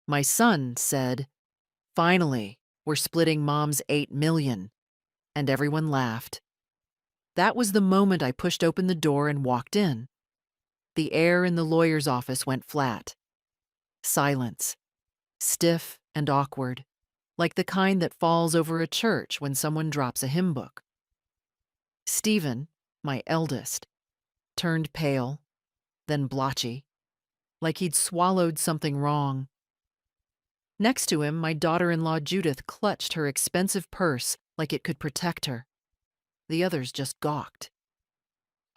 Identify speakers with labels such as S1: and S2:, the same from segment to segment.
S1: My son said, "Finally, we're splitting Mom's $8 million," and everyone laughed. That was the moment I pushed open the door and walked in. The air in the lawyer's office went flat. Silence, stiff and awkward, like the kind that falls over a church when someone drops a hymn book. Stephen, my eldest, turned pale, then blotchy, like he'd swallowed something wrong. Next to him, my daughter-in-law Judith clutched her expensive purse like it could protect her. The others just gawked.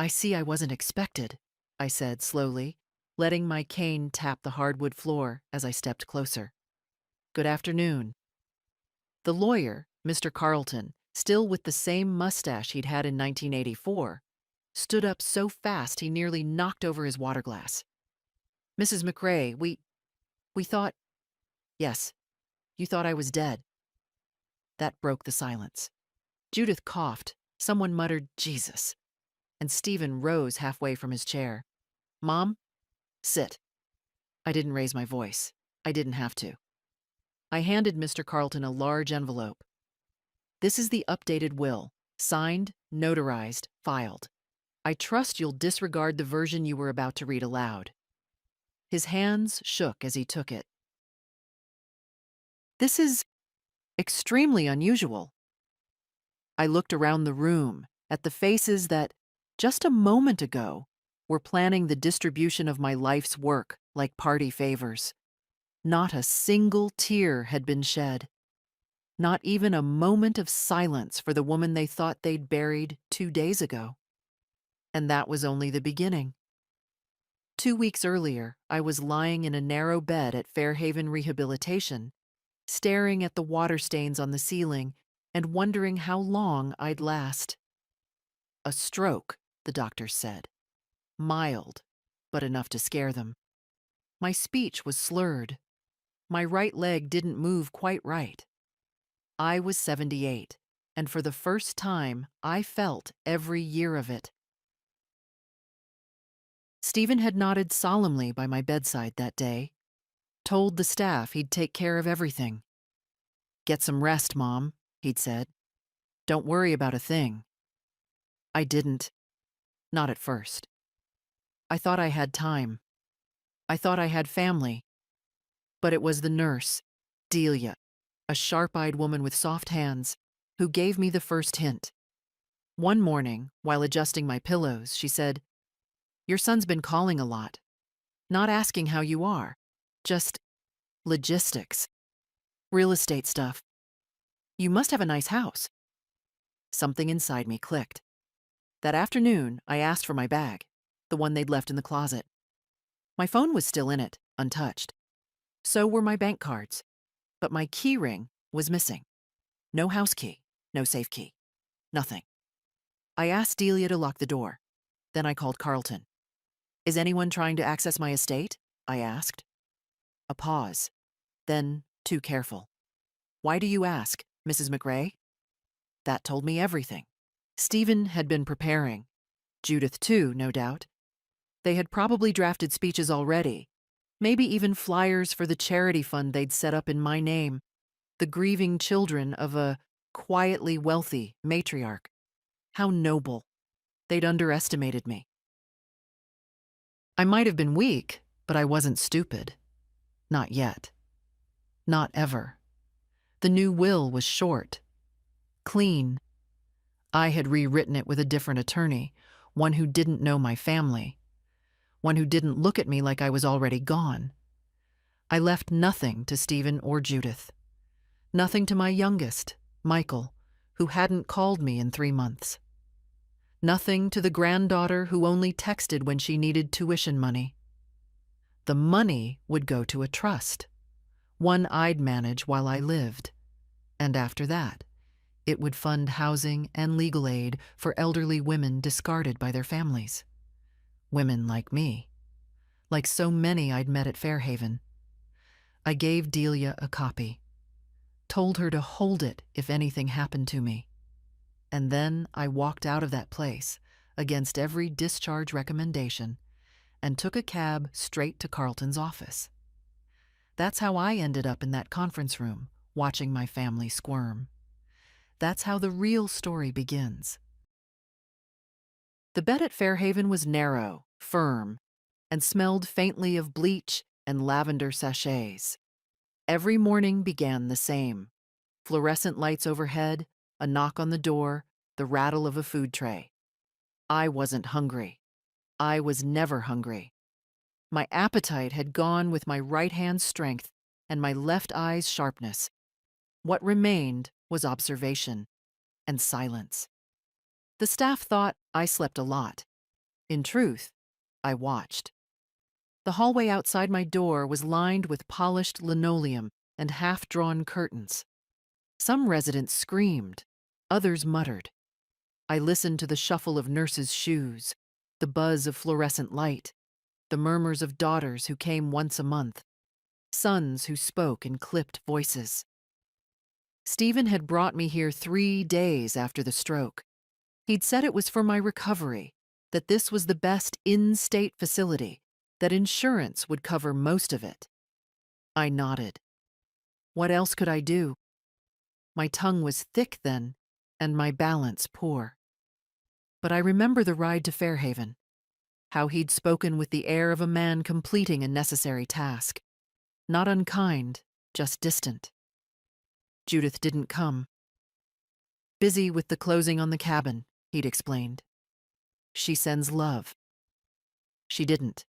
S1: "I see I wasn't expected," I said slowly, letting my cane tap the hardwood floor as I stepped closer. "Good afternoon." The lawyer, Mr. Carlton, still with the same mustache he'd had in 1984, stood up so fast he nearly knocked over his water glass. "Mrs. McRae, we thought—" "Yes, you thought I was dead." That broke the silence. Judith coughed. Someone muttered, "Jesus," and Stephen rose halfway from his chair. "Mom, sit." I didn't raise my voice. I didn't have to. I handed Mr. Carlton a large envelope. "This is the updated will, signed, notarized, filed. I trust you'll disregard the version you were about to read aloud." His hands shook as he took it. "This is extremely unusual." I looked around the room at the faces that, just a moment ago, were planning the distribution of my life's work like party favors. Not a single tear had been shed. Not even a moment of silence for the woman they thought they'd buried 2 days ago. And that was only the beginning. 2 weeks earlier, I was lying in a narrow bed at Fairhaven Rehabilitation, staring at the water stains on the ceiling and wondering how long I'd last. A stroke, the doctors said. Mild, but enough to scare them. My speech was slurred. My right leg didn't move quite right. I was 78, and for the first time, I felt every year of it. Stephen had nodded solemnly by my bedside that day, told the staff he'd take care of everything. "Get some rest, Mom," he'd said. "Don't worry about a thing." I didn't. Not at first. I thought I had time. I thought I had family. But it was the nurse, Delia, a sharp-eyed woman with soft hands, who gave me the first hint. One morning, while adjusting my pillows, she said, "Your son's been calling a lot. Not asking how you are. Just logistics. Real estate stuff. You must have a nice house." Something inside me clicked. That afternoon, I asked for my bag, the one they'd left in the closet. My phone was still in it, untouched. So were my bank cards. But my key ring was missing. No house key, no safe key, nothing. I asked Delia to lock the door. Then I called Carlton. "Is anyone trying to access my estate?" I asked. A pause. Then, too careful. "Why do you ask, Mrs. McRae?" That told me everything. Stephen had been preparing. Judith too, no doubt. They had probably drafted speeches already, maybe even flyers for the charity fund they'd set up in my name, the grieving children of a quietly wealthy matriarch. How noble. They'd underestimated me. I might have been weak, but I wasn't stupid. Not yet. Not ever. The new will was short. Clean. I had rewritten it with a different attorney, one who didn't know my family, one who didn't look at me like I was already gone. I left nothing to Stephen or Judith. Nothing to my youngest, Michael, who hadn't called me in 3 months. Nothing to the granddaughter who only texted when she needed tuition money. The money would go to a trust, one I'd manage while I lived. And after that, it would fund housing and legal aid for elderly women discarded by their families. Women like me. Like so many I'd met at Fairhaven. I gave Delia a copy. Told her to hold it if anything happened to me. And then I walked out of that place, against every discharge recommendation, and took a cab straight to Carlton's office. That's how I ended up in that conference room, watching my family squirm. That's how the real story begins. The bed at Fairhaven was narrow, firm, and smelled faintly of bleach and lavender sachets. Every morning began the same. Fluorescent lights overhead, a knock on the door, the rattle of a food tray. I wasn't hungry. I was never hungry. My appetite had gone with my right hand's strength and my left eye's sharpness. What remained was observation and silence. The staff thought I slept a lot. In truth, I watched. The hallway outside my door was lined with polished linoleum and half-drawn curtains. Some residents screamed, others muttered. I listened to the shuffle of nurses' shoes, the buzz of fluorescent light, the murmurs of daughters who came once a month, sons who spoke in clipped voices. Stephen had brought me here 3 days after the stroke. He'd said it was for my recovery, that this was the best in-state facility, that insurance would cover most of it. I nodded. What else could I do? My tongue was thick then, and my balance poor. But I remember the ride to Fairhaven, how he'd spoken with the air of a man completing a necessary task. Not unkind, just distant. Judith didn't come. Busy with the closing on the cabin, he'd explained. She sends love. She didn't.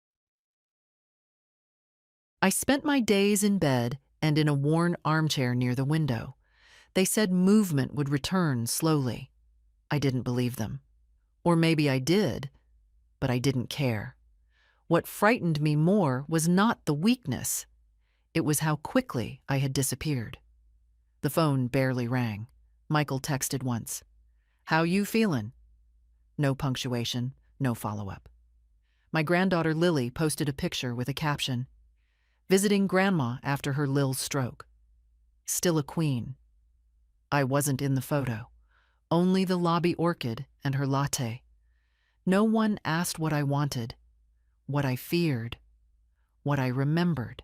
S1: I spent my days in bed and in a worn armchair near the window. They said movement would return slowly. I didn't believe them. Or maybe I did, but I didn't care. What frightened me more was not the weakness. It was how quickly I had disappeared. The phone barely rang. Michael texted once. "How you feelin'?" No punctuation, no follow-up. My granddaughter Lily posted a picture with a caption, "Visiting Grandma after her Lil's stroke. Still a queen." I wasn't in the photo. Only the lobby orchid and her latte. No one asked what I wanted, what I feared, what I remembered.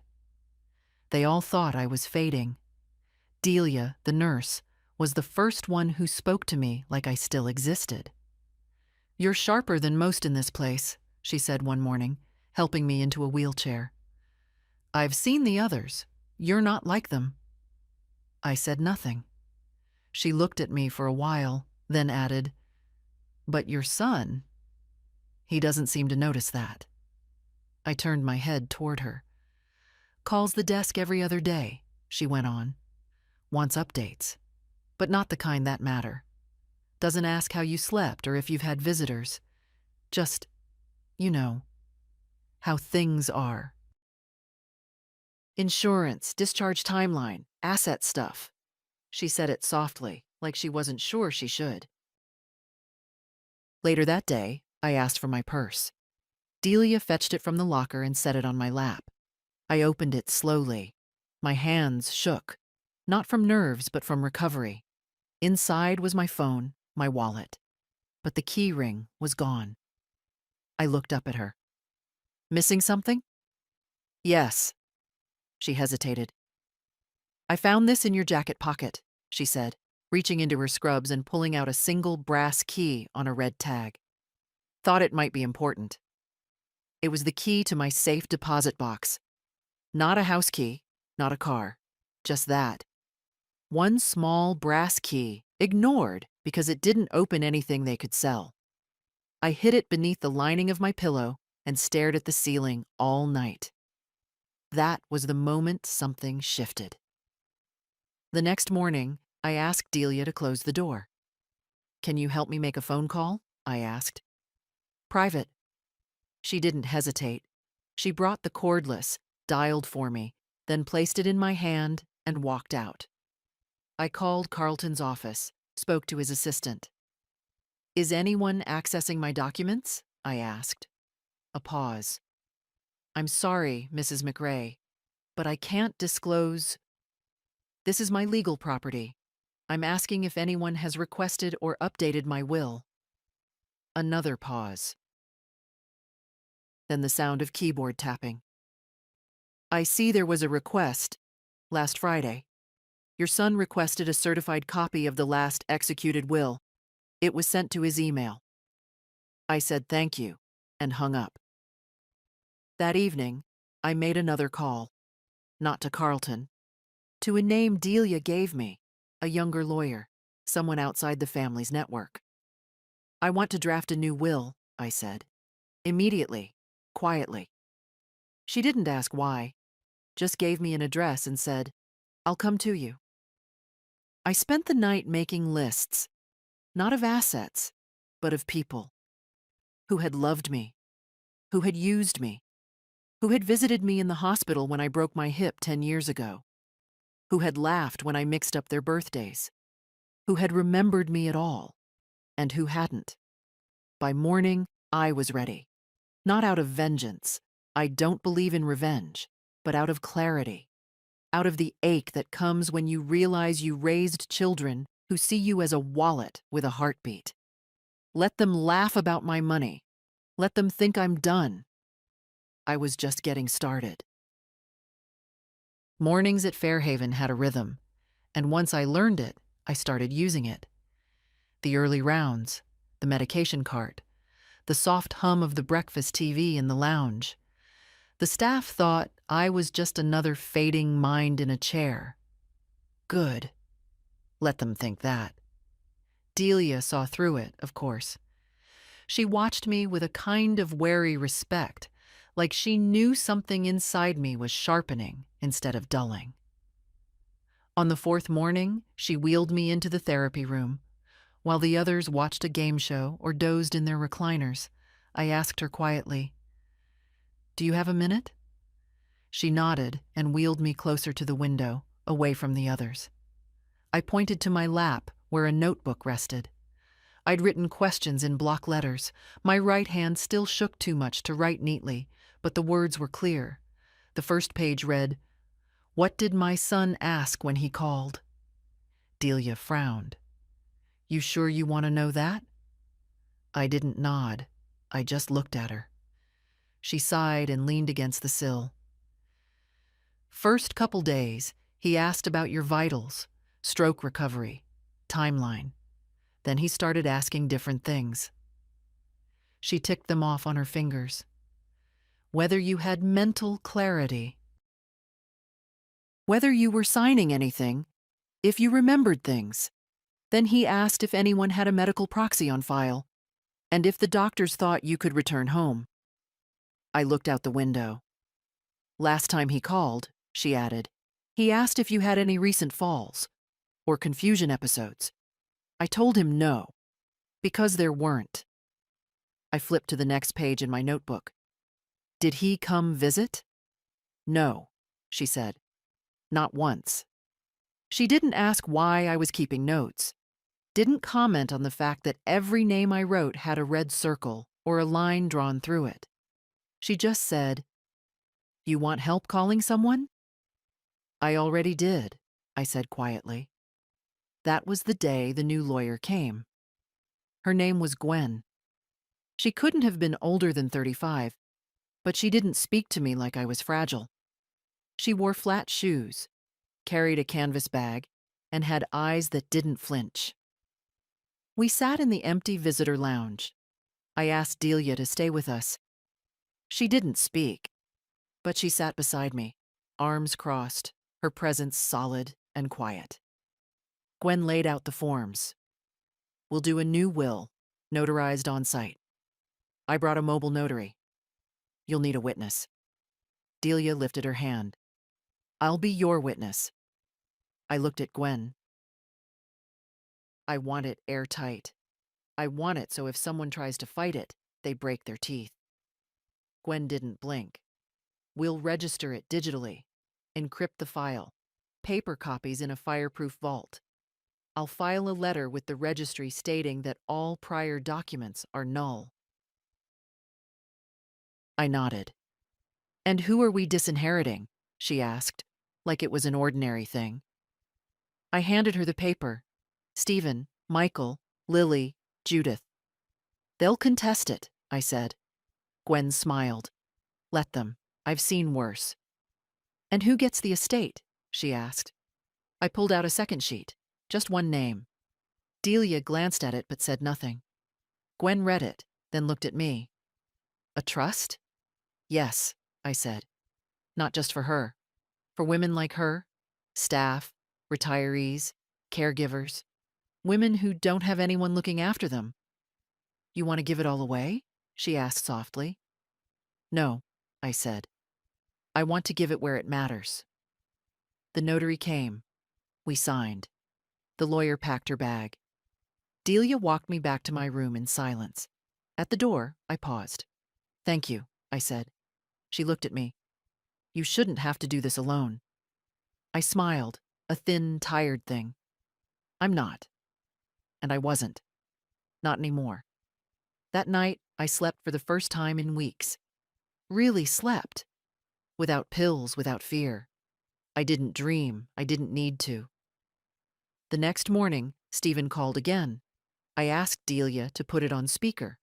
S1: They all thought I was fading. Delia, the nurse, was the first one who spoke to me like I still existed. "You're sharper than most in this place," she said one morning, helping me into a wheelchair. "I've seen the others. You're not like them." I said nothing. She looked at me for a while, then added, "But your son, he doesn't seem to notice that." I turned my head toward her. "Calls the desk every other day," she went on. "Wants updates, but not the kind that matter. Doesn't ask how you slept or if you've had visitors. Just, you know, how things are. Insurance, discharge timeline, asset stuff." She said it softly, like she wasn't sure she should. Later that day, I asked for my purse. Delia fetched it from the locker and set it on my lap. I opened it slowly. My hands shook, not from nerves but from recovery. Inside was my phone, my wallet. But the key ring was gone. I looked up at her. "Missing something?" "Yes." She hesitated. "I found this in your jacket pocket," she said, reaching into her scrubs and pulling out a single brass key on a red tag. "Thought it might be important." It was the key to my safe deposit box. Not a house key, not a car, just that. One small brass key, ignored because it didn't open anything they could sell. I hid it beneath the lining of my pillow and stared at the ceiling all night. That was the moment something shifted. The next morning, I asked Delia to close the door. "Can you help me make a phone call?" I asked. "Private." She didn't hesitate. She brought the cordless, dialed for me, then placed it in my hand and walked out. I called Carlton's office, spoke to his assistant. "Is anyone accessing my documents?" I asked. A pause. "I'm sorry, Mrs. McRae, but I can't disclose. This is my legal property. I'm asking if anyone has requested or updated my will." Another pause. Then the sound of keyboard tapping. I see there was a request last Friday. Your son requested a certified copy of the last executed will. It was sent to his email. I said thank you and hung up. That evening, I made another call, not to Carlton, to a name Delia gave me, a younger lawyer, someone outside the family's network. I want to draft a new will, I said. Immediately, quietly. She didn't ask why, just gave me an address and said, I'll come to you. I spent the night making lists, not of assets, but of people who had loved me, who had used me, who had visited me in the hospital when I broke my hip 10 years ago, who had laughed when I mixed up their birthdays, who had remembered me at all, and who hadn't. By morning, I was ready. Not out of vengeance. I don't believe in revenge, but out of clarity. Out of the ache that comes when you realize you raised children who see you as a wallet with a heartbeat. Let them laugh about my money. Let them think I'm done. I was just getting started. Mornings at Fairhaven had a rhythm, and once I learned it, I started using it. The early rounds, the medication cart, the soft hum of the breakfast TV in the lounge. The staff thought I was just another fading mind in a chair. Good. Let them think that. Delia saw through it, of course. She watched me with a kind of wary respect, like she knew something inside me was sharpening instead of dulling. On the fourth morning, she wheeled me into the therapy room. While the others watched a game show or dozed in their recliners, I asked her quietly, "Do you have a minute?" She nodded and wheeled me closer to the window, away from the others. I pointed to my lap, where a notebook rested. I'd written questions in block letters. My right hand still shook too much to write neatly, but the words were clear. The first page read, "What did my son ask when he called?" Delia frowned. "You sure you want to know that?" I didn't nod. I just looked at her. She sighed and leaned against the sill. "First couple days, he asked about your vitals, stroke recovery, timeline. Then he started asking different things." She ticked them off on her fingers. "Whether you had mental clarity, whether you were signing anything, if you remembered things. Then he asked if anyone had a medical proxy on file, and if the doctors thought you could return home." I looked out the window. "Last time he called," she added, "he asked if you had any recent falls or confusion episodes. I told him no, because there weren't." I flipped to the next page in my notebook. "Did he come visit?" "No," she said. "Not once." She didn't ask why I was keeping notes. Didn't comment on the fact that every name I wrote had a red circle or a line drawn through it. She just said, "You want help calling someone?" "I already did," I said quietly. That was the day the new lawyer came. Her name was Gwen. She couldn't have been older than 35, but she didn't speak to me like I was fragile. She wore flat shoes, carried a canvas bag, and had eyes that didn't flinch. We sat in the empty visitor lounge. I asked Delia to stay with us. She didn't speak, but she sat beside me, arms crossed, her presence solid and quiet. Gwen laid out the forms. "We'll do a new will, notarized on site. I brought a mobile notary. You'll need a witness." Delia lifted her hand. "I'll be your witness." I looked at Gwen. "I want it airtight. I want it so if someone tries to fight it, they break their teeth." Gwen didn't blink. "We'll register it digitally, encrypt the file, paper copies in a fireproof vault. I'll file a letter with the registry stating that all prior documents are null." I nodded. "And who are we disinheriting?" she asked, like it was an ordinary thing. I handed her the paper. "Stephen, Michael, Lily, Judith. They'll contest it," I said. Gwen smiled. "Let them. I've seen worse." And who gets the estate? She asked. I pulled out a second sheet. Just one name. Delia glanced at it but said nothing. Gwen read it, then looked at me. A trust? Yes, I said. Not just for her. For women like her, staff, retirees, caregivers, women who don't have anyone looking after them. You want to give it all away? She asked softly. No, I said. I want to give it where it matters. The notary came. We signed. The lawyer packed her bag. Delia walked me back to my room in silence. At the door, I paused. Thank you, I said. She looked at me. You shouldn't have to do this alone. I smiled, a thin, tired thing. I'm not. And I wasn't. Not anymore. That night, I slept for the first time in weeks. Really slept. Without pills, without fear. I didn't dream. I didn't need to. The next morning, Stephen called again. I asked Delia to put it on speaker.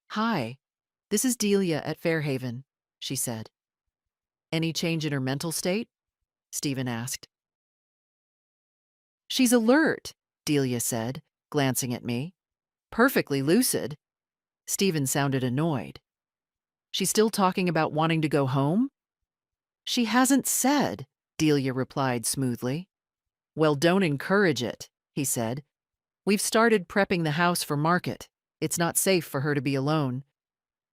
S1: Hi, this is Delia at Fairhaven, she said. Any change in her mental state? Stephen asked. She's alert, Delia said, glancing at me. Perfectly lucid. Stephen sounded annoyed. She's still talking about wanting to go home? She hasn't said, Delia replied smoothly. Well, don't encourage it, he said. We've started prepping the house for market. It's not safe for her to be alone.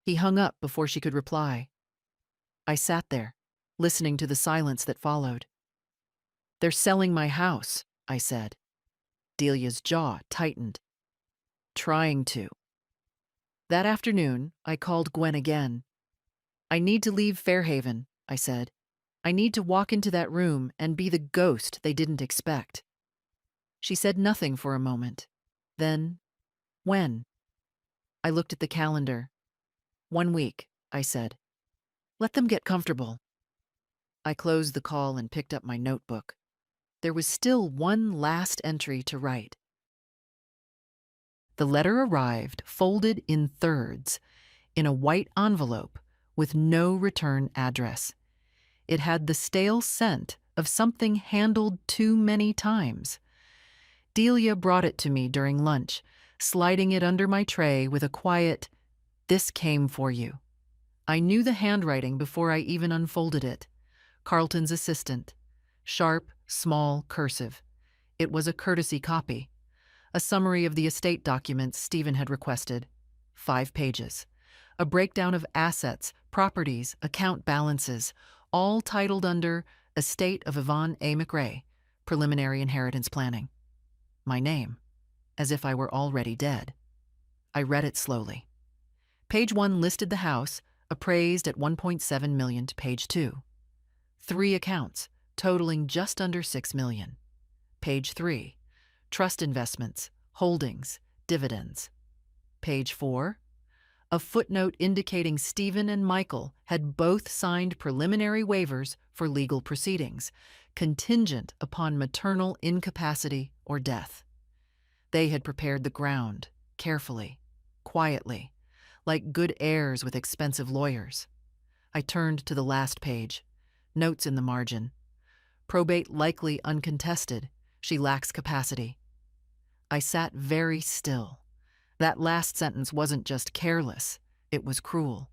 S1: He hung up before she could reply. I sat there, listening to the silence that followed. They're selling my house, I said. Delia's jaw tightened. Trying to. That afternoon, I called Gwen again. I need to leave Fairhaven, I said. I need to walk into that room and be the ghost they didn't expect. She said nothing for a moment. Then, when? I looked at the calendar. 1 week, I said. Let them get comfortable. I closed the call and picked up my notebook. There was still one last entry to write. The letter arrived folded in thirds, in a white envelope with no return address. It had the stale scent of something handled too many times. Delia brought it to me during lunch, sliding it under my tray with a quiet, "This came for you." I knew the handwriting before I even unfolded it. Carlton's assistant. Sharp, small, cursive. It was a courtesy copy. A summary of the estate documents Stephen had requested. 5 pages. A breakdown of assets, properties, account balances, all titled under Estate of Yvonne A. McRae, Preliminary Inheritance Planning. My name, as if I were already dead. I read it slowly. Page 1 listed the house, appraised at $1.7 million to page 2. 3 accounts, totaling just under $6 million. Page 3, trust investments, holdings, dividends. Page 4, a footnote indicating Stephen and Michael had both signed preliminary waivers for legal proceedings, contingent upon maternal incapacity or death. They had prepared the ground, carefully, quietly, like good heirs with expensive lawyers. I turned to the last page. Notes in the margin. Probate likely uncontested. She lacks capacity. I sat very still. That last sentence wasn't just careless, it was cruel.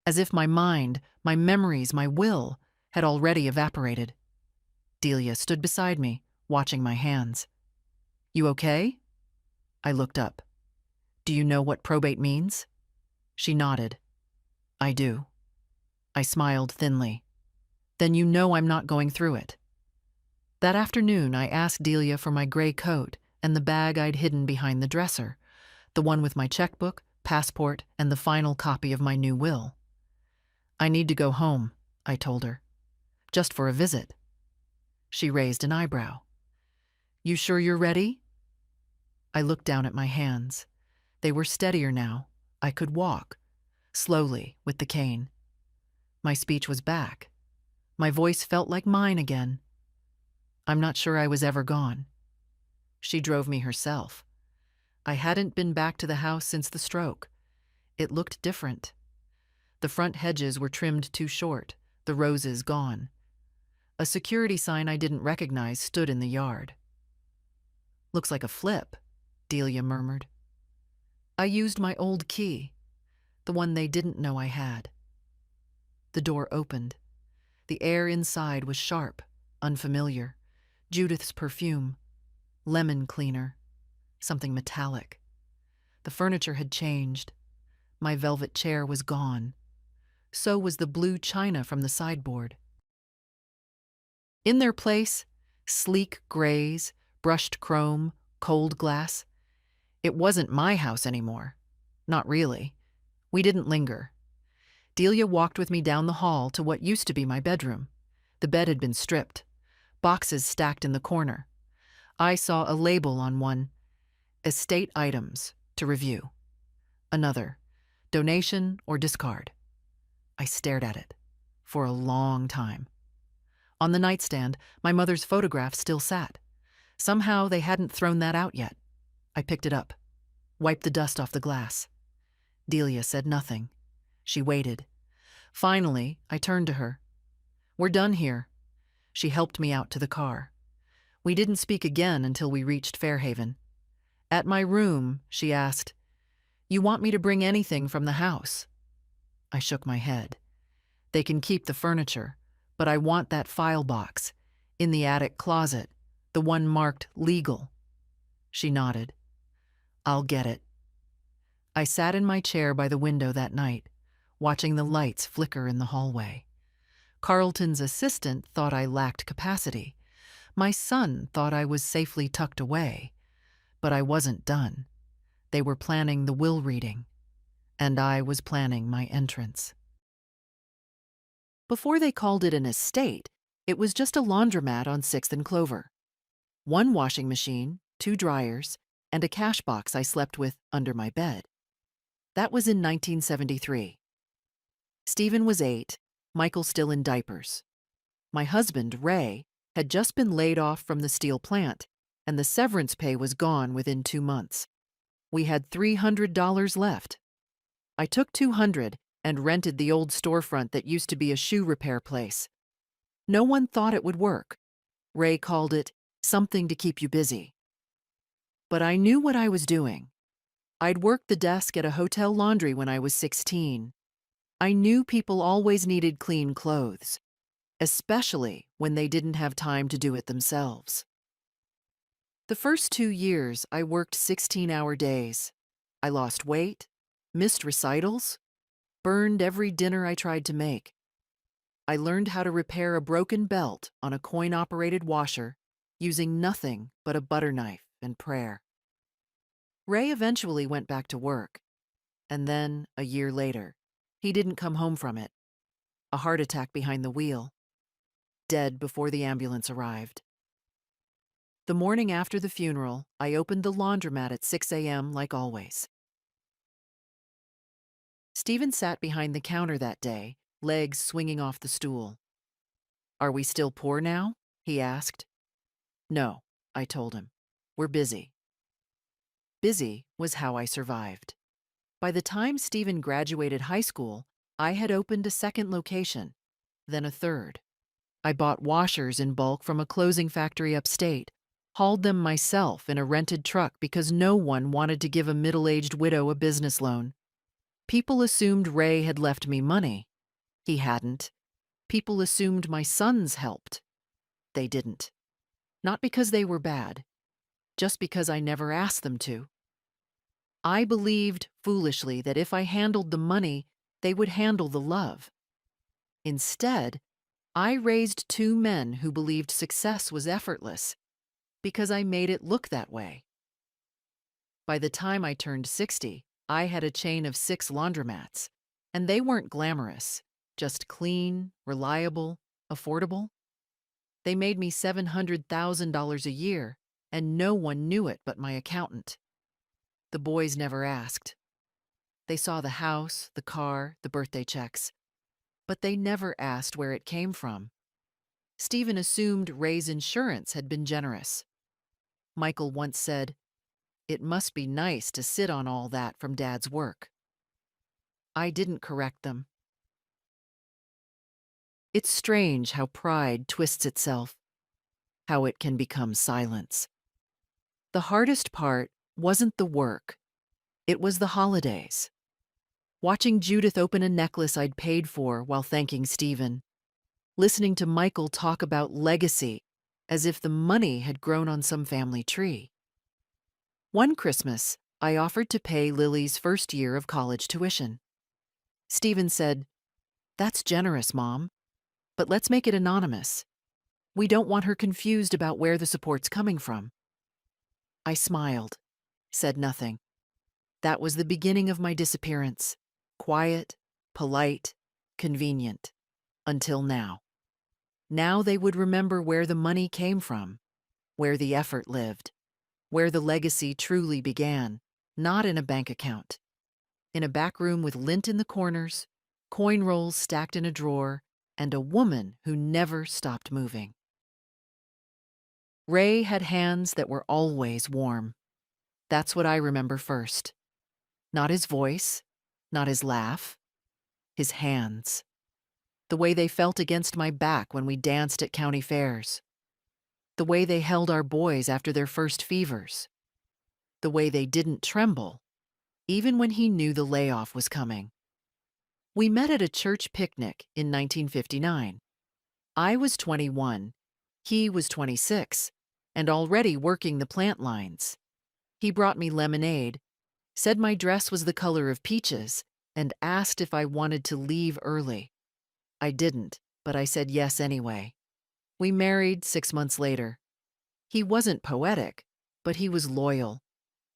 S1: As if my mind, my memories, my will had already evaporated. Delia stood beside me, watching my hands. You okay? I looked up. Do you know what probate means? She nodded. I do. I smiled thinly. Then you know I'm not going through it. That afternoon, I asked Delia for my gray coat and the bag I'd hidden behind the dresser, the one with my checkbook, passport, and the final copy of my new will. I need to go home, I told her. Just for a visit. She raised an eyebrow. You sure you're ready? I looked down at my hands. They were steadier now. I could walk, slowly, with the cane. My speech was back. My voice felt like mine again. I'm not sure I was ever gone. She drove me herself. I hadn't been back to the house since the stroke. It looked different. The front hedges were trimmed too short, the roses gone. A security sign I didn't recognize stood in the yard. "Looks like a flip," Delia murmured. "I used my old key, the one they didn't know I had." The door opened. The air inside was sharp, unfamiliar. Judith's perfume, lemon cleaner, something metallic. The furniture had changed. My velvet chair was gone. So was the blue china from the sideboard. In their place, sleek grays, brushed chrome, cold glass. It wasn't my house anymore. Not really. We didn't linger. Delia walked with me down the hall to what used to be my bedroom. The bed had been stripped, boxes stacked in the corner. I saw a label on one, "Estate items to review." Another, "Donation or discard." I stared at it for a long time. On the nightstand, my mother's photograph still sat. Somehow they hadn't thrown that out yet. I picked it up, wiped the dust off the glass. Delia said nothing. She waited. Finally, I turned to her. "We're done here." She helped me out to the car. We didn't speak again until we reached Fairhaven. At my room, she asked, "You want me to bring anything from the house?" I shook my head. "They can keep the furniture, but I want that file box, in the attic closet, the one marked legal." She nodded. "I'll get it." I sat in my chair by the window that night, watching the lights flicker in the hallway. Carlton's assistant thought I lacked capacity. My son thought I was safely tucked away. But I wasn't done. They were planning the will reading, and I was planning my entrance. Before they called it an estate, it was just a laundromat on 6th and Clover. One washing machine, 2 dryers, and a cash box I slept with under my bed. That was in 1973. Stephen was 8, Michael still in diapers. My husband, Ray, had just been laid off from the steel plant, and the severance pay was gone within 2 months. We had $300 left. I took $200 and rented the old storefront that used to be a shoe repair place. No one thought it would work. Ray called it something to keep you busy. But I knew what I was doing. I'd worked the desk at a hotel laundry when I was 16. I knew people always needed clean clothes, especially when they didn't have time to do it themselves. The first 2 years, I worked 16-hour days. I lost weight, missed recitals, burned every dinner I tried to make. I learned how to repair a broken belt on a coin-operated washer using nothing but a butter knife and prayer. Ray eventually went back to work, and then, a year later, he didn't come home from it. A heart attack behind the wheel. Dead before the ambulance arrived. The morning after the funeral, I opened the laundromat at 6 a.m. like always. Stephen sat behind the counter that day, legs swinging off the stool. "Are we still poor now?" he asked. "No," I told him. "We're busy." Busy was how I survived. By the time Stephen graduated high school, I had opened a second location, then a third. I bought washers in bulk from a closing factory upstate, hauled them myself in a rented truck because no one wanted to give a middle-aged widow a business loan. People assumed Ray had left me money. He hadn't. People assumed my sons helped. They didn't. Not because they were bad, just because I never asked them to. I believed, foolishly, that if I handled the money, they would handle the love. Instead, I raised 2 men who believed success was effortless because I made it look that way. By the time I turned 60, I had a chain of 6 laundromats, and they weren't glamorous, just clean, reliable, affordable. They made me $700,000 a year, and no one knew it but my accountant. The boys never asked. They saw the house, the car, the birthday checks, but they never asked where it came from. Stephen assumed Ray's insurance had been generous. Michael once said, "It must be nice to sit on all that from Dad's work." I didn't correct them. It's strange how pride twists itself, how it can become silence. The hardest part wasn't the work, it was the holidays. Watching Judith open a necklace I'd paid for while thanking Stephen. Listening to Michael talk about legacy as if the money had grown on some family tree. One Christmas, I offered to pay Lily's first year of college tuition. Stephen said, "That's generous, Mom, but let's make it anonymous. We don't want her confused about where the support's coming from." I smiled, said nothing. That was the beginning of my disappearance. Quiet, polite, convenient. Until now. Now they would remember where the money came from, where the effort lived, where the legacy truly began, not in a bank account. In a back room with lint in the corners, coin rolls stacked in a drawer, and a woman who never stopped moving. Ray had hands that were always warm. That's what I remember first. Not his voice, not his laugh, his hands. The way they felt against my back when we danced at county fairs. The way they held our boys after their first fevers. The way they didn't tremble, even when he knew the layoff was coming. We met at a church picnic in 1959. I was 21, he was 26, and already working the plant lines. He brought me lemonade, said my dress was the color of peaches, and asked if I wanted to leave early. I didn't, but I said yes anyway. We married 6 months later. He wasn't poetic, but he was loyal.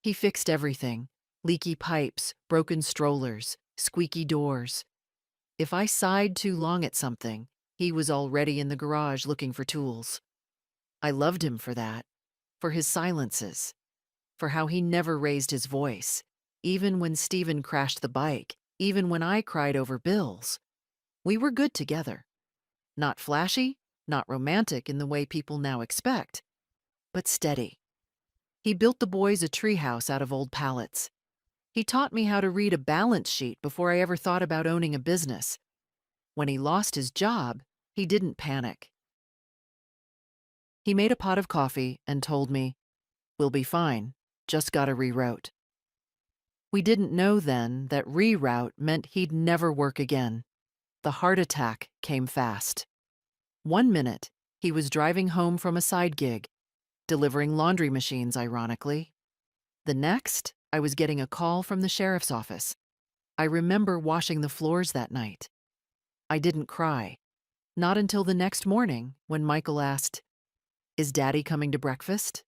S1: He fixed everything: leaky pipes, broken strollers, squeaky doors. If I sighed too long at something, he was already in the garage looking for tools. I loved him for that, for his silences, for how he never raised his voice, even when Stephen crashed the bike, even when I cried over bills. We were good together. Not flashy, not romantic in the way people now expect, but steady. He built the boys a treehouse out of old pallets. He taught me how to read a balance sheet before I ever thought about owning a business. When he lost his job, he didn't panic. He made a pot of coffee and told me, "We'll be fine, just gotta reroute." We didn't know then that reroute meant he'd never work again. The heart attack came fast. 1 minute, he was driving home from a side gig, delivering laundry machines, ironically. The next, I was getting a call from the sheriff's office. I remember washing the floors that night. I didn't cry. Not until the next morning when Michael asked, "Is Daddy coming to breakfast?"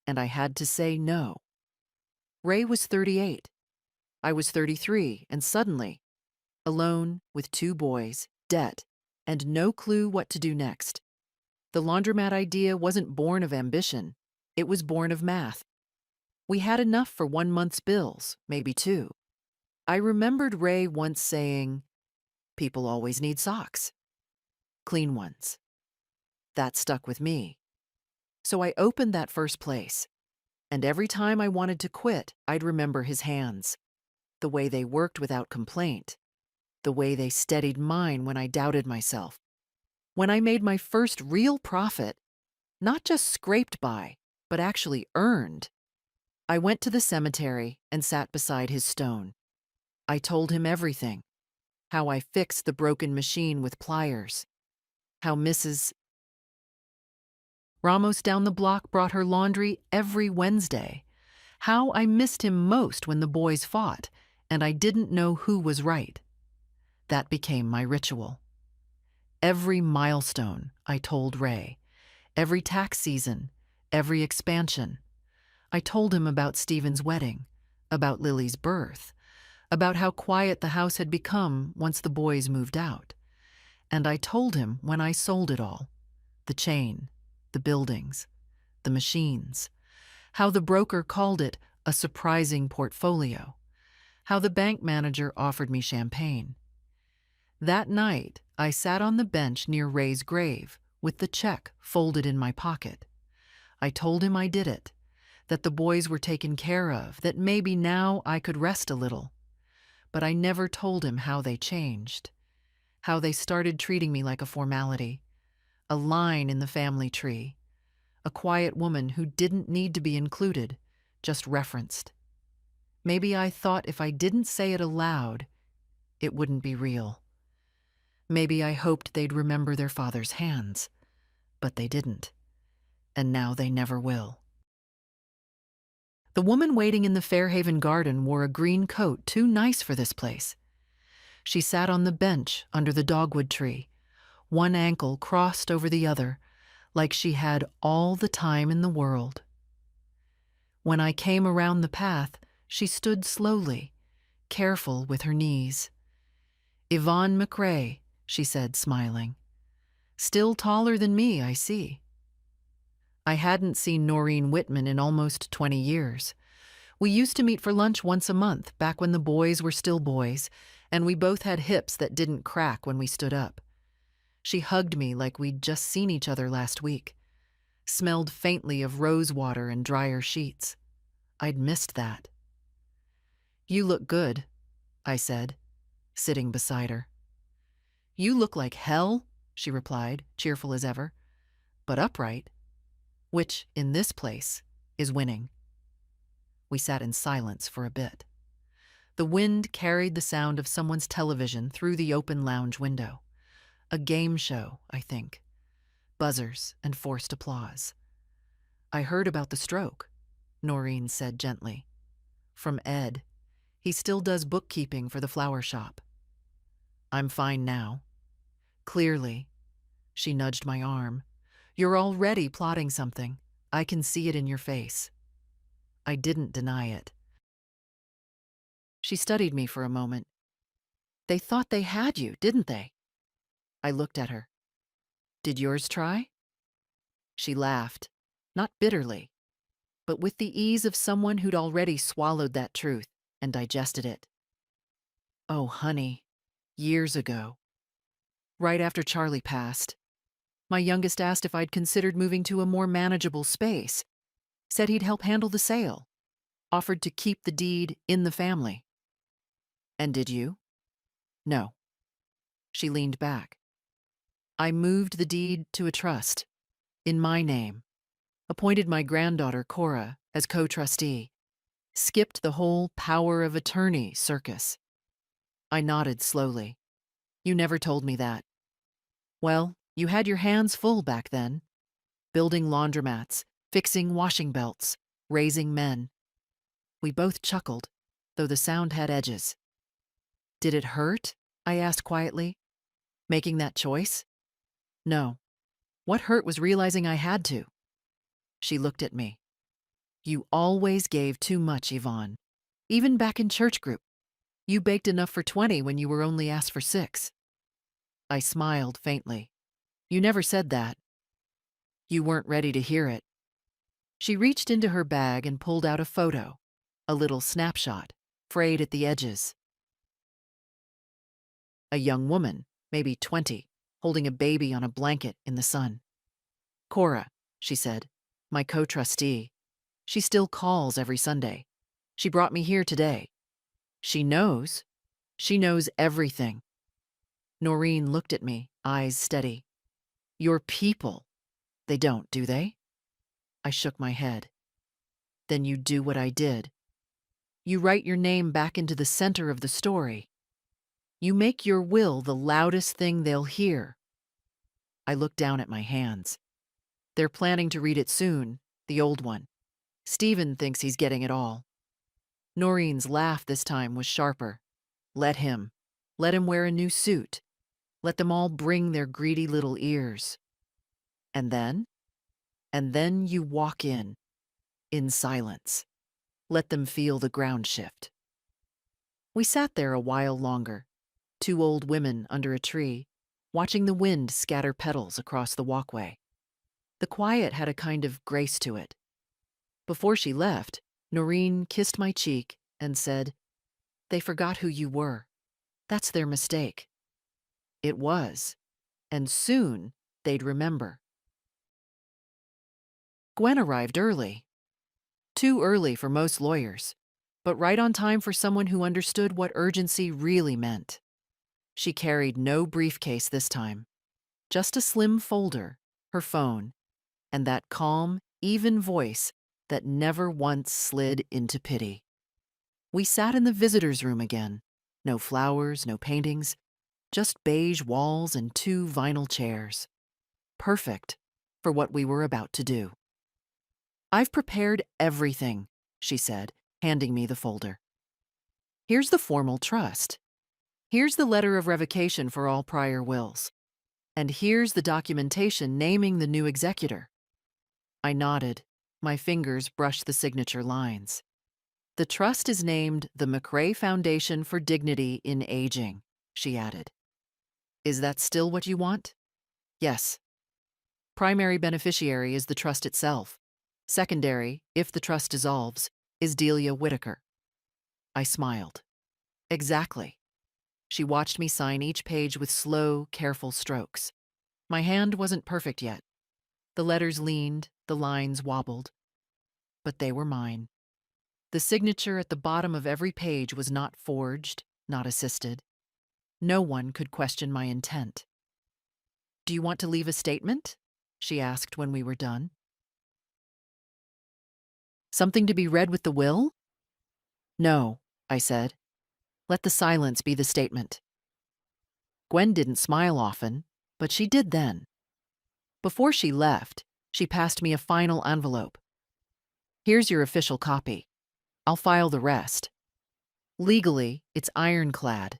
S1: And I had to say no. Ray was 38. I was 33, and suddenly, alone with 2 boys, debt, and no clue what to do next. The laundromat idea wasn't born of ambition. It was born of math. We had enough for 1 month's bills, maybe 2. I remembered Ray once saying, "People always need socks. Clean ones." That stuck with me. So I opened that first place. And every time I wanted to quit, I'd remember his hands. The way they worked without complaint. The way they steadied mine when I doubted myself. When I made my first real profit, not just scraped by, but actually earned, I went to the cemetery and sat beside his stone. I told him everything. How I fixed the broken machine with pliers. How Mrs. Ramos down the block brought her laundry every Wednesday. How I missed him most when the boys fought, and I didn't know who was right. That became my ritual. Every milestone, I told Ray. Every tax season, every expansion. I told him about Stephen's wedding, about Lily's birth, about how quiet the house had become once the boys moved out. And I told him when I sold it all, the chain, the buildings, the machines, how the broker called it a surprising portfolio, how the bank manager offered me champagne. That night, I sat on the bench near Ray's grave with the check folded in my pocket. I told him I did it, that the boys were taken care of, that maybe now I could rest a little. But I never told him how they changed, How they started treating me like a formality, a line in the family tree, a quiet woman who didn't need to be included, just referenced. Maybe I thought if I didn't say it aloud, it wouldn't be real. Maybe I hoped they'd remember their father's hands, but they didn't, and now they never will. The woman waiting in the Fairhaven garden wore a green coat too nice for this place. She sat on the bench under the dogwood tree, one ankle crossed over the other, like she had all the time in the world. When I came around the path, she stood slowly, careful with her knees. "Yvonne McRae," she said, smiling. "Still taller than me, I see." I hadn't seen Noreen Whitman in almost 20 years. We used to meet for lunch once a month, back when the boys were still boys, and we both had hips that didn't crack when we stood up. She hugged me like we'd just seen each other last week. Smelled faintly of rose water and drier sheets. I'd missed that. "You look good," I said, sitting beside her. "You look like hell," she replied, cheerful as ever, "but upright, which, in this place, is winning." We sat in silence for a bit. The wind carried the sound of someone's television through the open lounge window. A game show, I think. Buzzers and forced applause. "I heard about the stroke," Noreen said gently. "From Ed. He still does bookkeeping for the flower shop." "I'm fine now." "Clearly." She nudged my arm. "You're already plotting something. I can see it in your face." I didn't deny it. She studied me for a moment. "They thought they had you, didn't they?" I looked at her. "Did yours try?" She laughed, not bitterly, but with the ease of someone who'd already swallowed that truth and digested it. "Oh, honey, years ago. Right after Charlie passed. My youngest asked if I'd considered moving to a more manageable space. Said he'd help handle the sale. Offered to keep the deed in the family." "And did you?" "No." She leaned back. "I moved the deed to a trust, in my name. Appointed my granddaughter, Cora, as co-trustee. Skipped the whole power of attorney circus." I nodded slowly. "You never told me that." "Well, you had your hands full back then. Building laundromats, fixing washing belts, raising men." We both chuckled, though the sound had edges. "Did it hurt?" I asked quietly. "Making that choice?" "No. What hurt was realizing I had to." She looked at me. "You always gave too much, Yvonne. Even back in church group. You baked enough for 20 when you were only asked for 6. I smiled faintly. "You never said that." "You weren't ready to hear it." She reached into her bag and pulled out a photo, a little snapshot, frayed at the edges. A young woman, maybe 20, holding a baby on a blanket in the sun. "Cora," she said, "my co-trustee. She still calls every Sunday. She brought me here today. She knows. She knows everything." Noreen looked at me, eyes steady. "Your people. They don't, do they?" I shook my head. "Then you do what I did. You write your name back into the center of the story. You make your will the loudest thing they'll hear." I looked down at my hands. "They're planning to read it soon, the old one. Stephen thinks he's getting it all." Noreen's laugh this time was sharper. "Let him. Let him wear a new suit. Let them all bring their greedy little ears. And then? And then you walk in silence. Let them feel the ground shift." We sat there a while longer, 2 old women under a tree, watching the wind scatter petals across the walkway. The quiet had a kind of grace to it. Before she left, Noreen kissed my cheek and said, "They forgot who you were. That's their mistake." It was, and soon they'd remember. Gwen arrived early. Too early for most lawyers, but right on time for someone who understood what urgency really meant. She carried no briefcase this time, just a slim folder, her phone, and that calm, even voice that never once slid into pity. We sat in the visitor's room again. No flowers, no paintings, just beige walls and two vinyl chairs. Perfect for what we were about to do. "I've prepared everything," she said, handing me the folder. "Here's the formal trust. Here's the letter of revocation for all prior wills. And here's the documentation naming the new executor." I nodded. My fingers brushed the signature lines. "The trust is named the McRae Foundation for Dignity in Aging," she added. "Is that still what you want?" "Yes." "Primary beneficiary is the trust itself. Secondary, if the trust dissolves, is Delia Whitaker." I smiled. "Exactly." She watched me sign each page with slow, careful strokes. My hand wasn't perfect yet. The letters leaned, the lines wobbled. But they were mine. The signature at the bottom of every page was not forged, not assisted. No one could question my intent. "Do you want to leave a statement?" she asked when we were done. "Something to be read with the will?" "No," I said. "Let the silence be the statement." Gwen didn't smile often, but she did then. Before she left, she passed me a final envelope. "Here's your official copy. I'll file the rest. Legally, it's ironclad.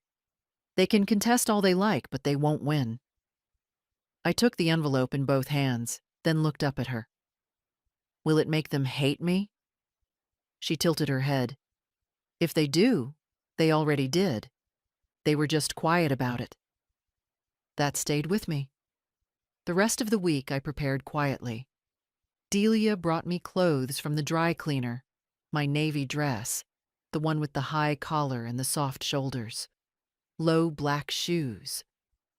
S1: They can contest all they like, but they won't win." I took the envelope in both hands, then looked up at her. "Will it make them hate me?" She tilted her head. "If they do, they already did. They were just quiet about it." That stayed with me. The rest of the week I prepared quietly. Delia brought me clothes from the dry cleaner, my navy dress, the one with the high collar and the soft shoulders, low black shoes,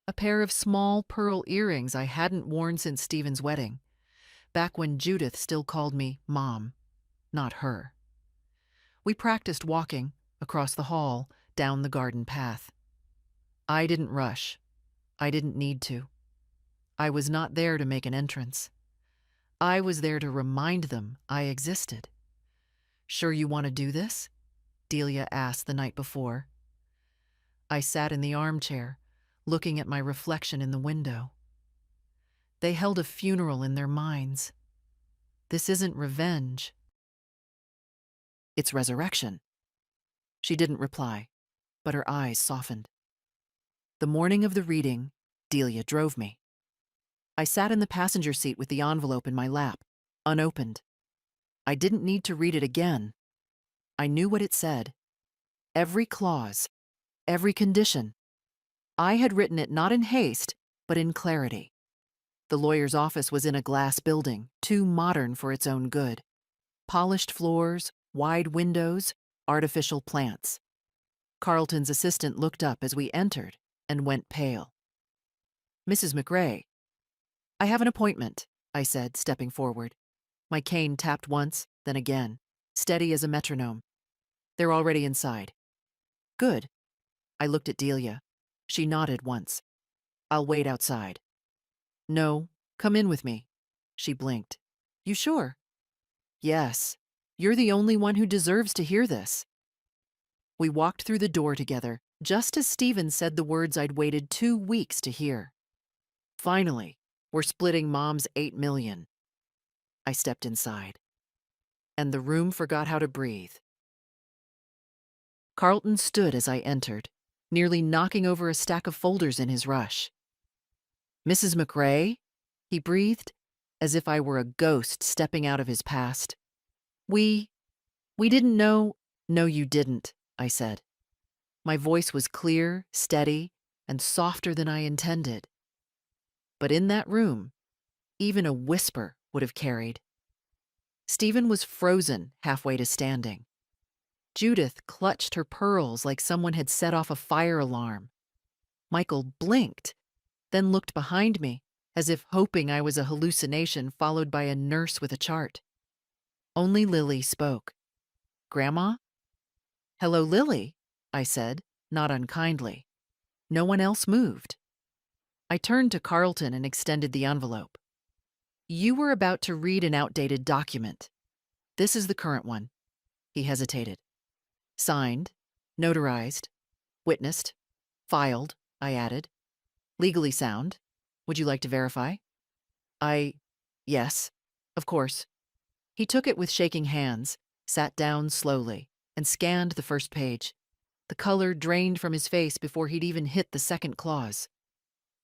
S1: a pair of small pearl earrings I hadn't worn since Stephen's wedding, back when Judith still called me Mom, not her. We practiced walking across the hall, down the garden path. I didn't rush. I didn't need to. I was not there to make an entrance. I was there to remind them I existed. "Sure you want to do this?" Delia asked the night before. I sat in the armchair, looking at my reflection in the window. They held a funeral in their minds. This isn't revenge. It's resurrection. She didn't reply, but her eyes softened. The morning of the reading, Delia drove me. I sat in the passenger seat with the envelope in my lap, unopened. I didn't need to read it again. I knew what it said. Every clause, every condition. I had written it not in haste, but in clarity. The lawyer's office was in a glass building, too modern for its own good. Polished floors, wide windows, artificial plants. Carlton's assistant looked up as we entered and went pale. "Mrs. McRae." "I have an appointment," I said, stepping forward. My cane tapped once, then again, steady as a metronome. "They're already inside." "Good." I looked at Delia. She nodded once. "I'll wait outside." "No, come in with me." She blinked. "You sure?" "Yes. You're the only one who deserves to hear this." We walked through the door together, just as Stephen said the words I'd waited 2 weeks to hear. "Finally, we're splitting Mom's $8 million." I stepped inside, and the room forgot how to breathe. Carlton stood as I entered, nearly knocking over a stack of folders in his rush. "Mrs. McRae?" he breathed, as if I were a ghost stepping out of his past. We didn't know." "No, you didn't," I said. My voice was clear, steady, and softer than I intended. But in that room, even a whisper would have carried. Stephen was frozen halfway to standing. Judith clutched her pearls like someone had set off a fire alarm. Michael blinked, then looked behind me, as if hoping I was a hallucination followed by a nurse with a chart. Only Lily spoke. "Grandma?" "Hello, Lily," I said, not unkindly. No one else moved. I turned to Carlton and extended the envelope. You were about to read an outdated document. This is the current one. He hesitated. Signed, notarized, witnessed, filed, I added. Legally sound. Would you like to verify? Yes, of course. He took it with shaking hands, sat down slowly, and scanned the first page. The color drained from his face before he'd even hit the second clause.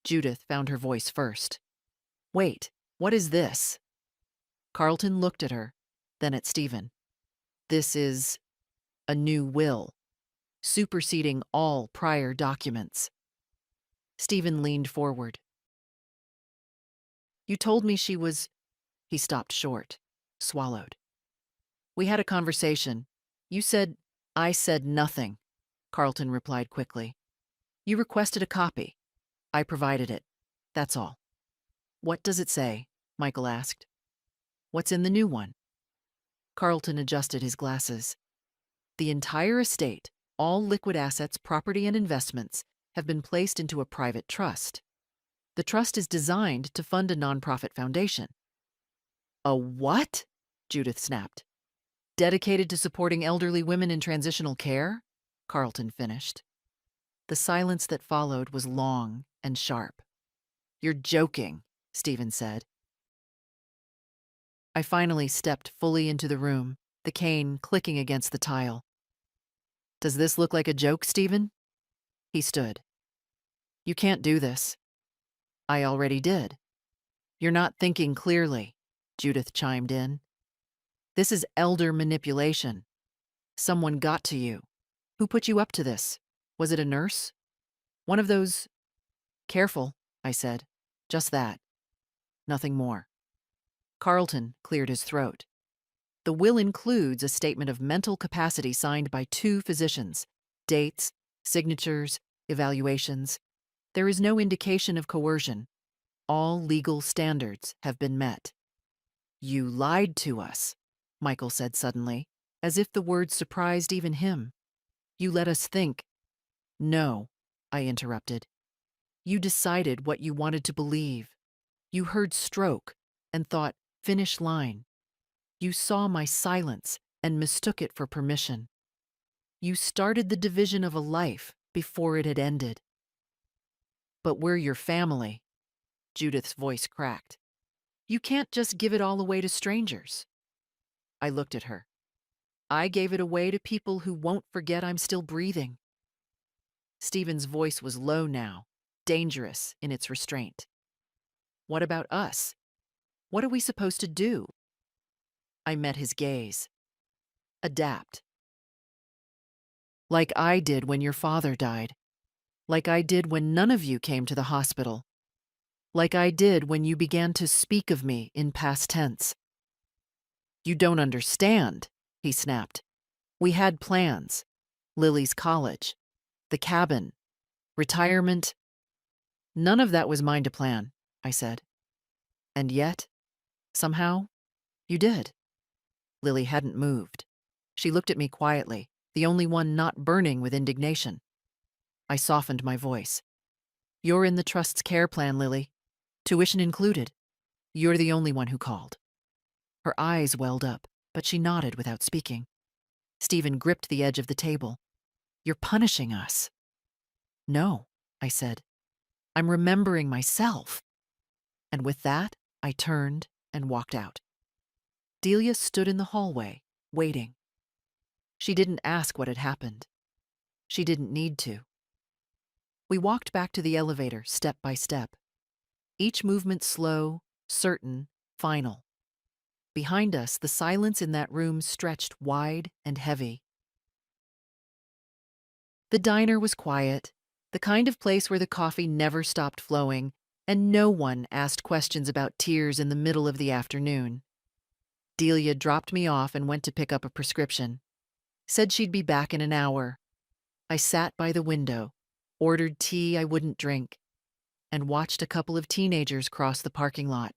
S1: Judith found her voice first. Wait, what is this? Carlton looked at her, then at Stephen. This is a new will, superseding all prior documents. Stephen leaned forward. You told me she was... He stopped short, swallowed. We had a conversation. You said... I said nothing, Carlton replied quickly. You requested a copy. I provided it. That's all. What does it say? Michael asked. What's in the new one? Carlton adjusted his glasses. The entire estate, all liquid assets, property, and investments, have been placed into a private trust. The trust is designed to fund a nonprofit foundation. A what? Judith snapped. Dedicated to supporting elderly women in transitional care? Carlton finished. The silence that followed was long and sharp. You're joking, Stephen said. I finally stepped fully into the room, the cane clicking against the tile. Does this look like a joke, Stephen? He stood. You can't do this. I already did. You're not thinking clearly, Judith chimed in. This is elder manipulation. Someone got to you. Who put you up to this? Was it a nurse? One of those... Careful, I said. Just that. Nothing more. Carlton cleared his throat. The will includes a statement of mental capacity signed by 2 physicians, dates, signatures, evaluations. There is no indication of coercion. All legal standards have been met. You lied to us, Michael said suddenly, as if the words surprised even him. You let us think. No, I interrupted. You decided what you wanted to believe. You heard stroke and thought, finish line. You saw my silence and mistook it for permission. You started the division of a life before it had ended. But we're your family, Judith's voice cracked. You can't just give it all away to strangers. I looked at her. I gave it away to people who won't forget I'm still breathing. Stephen's voice was low now, dangerous in its restraint. What about us? What are we supposed to do? I met his gaze. Adapt. Like I did when your father died. Like I did when none of you came to the hospital. Like I did when you began to speak of me in past tense. You don't understand, he snapped. We had plans. Lily's college, the cabin, retirement. None of that was mine to plan, I said. And yet, somehow, you did. Lily hadn't moved. She looked at me quietly, the only one not burning with indignation. I softened my voice. You're in the trust's care plan, Lily. Tuition included. You're the only one who called. Her eyes welled up, but she nodded without speaking. Stephen gripped the edge of the table. You're punishing us. No, I said. I'm remembering myself. And with that, I turned and walked out. Delia stood in the hallway, waiting. She didn't ask what had happened. She didn't need to. We walked back to the elevator step by step. Each movement slow, certain, final. Behind us, the silence in that room stretched wide and heavy. The diner was quiet, the kind of place where the coffee never stopped flowing, and no one asked questions about tears in the middle of the afternoon. Delia dropped me off and went to pick up a prescription. Said she'd be back in an hour. I sat by the window, ordered tea I wouldn't drink, and watched a couple of teenagers cross the parking lot,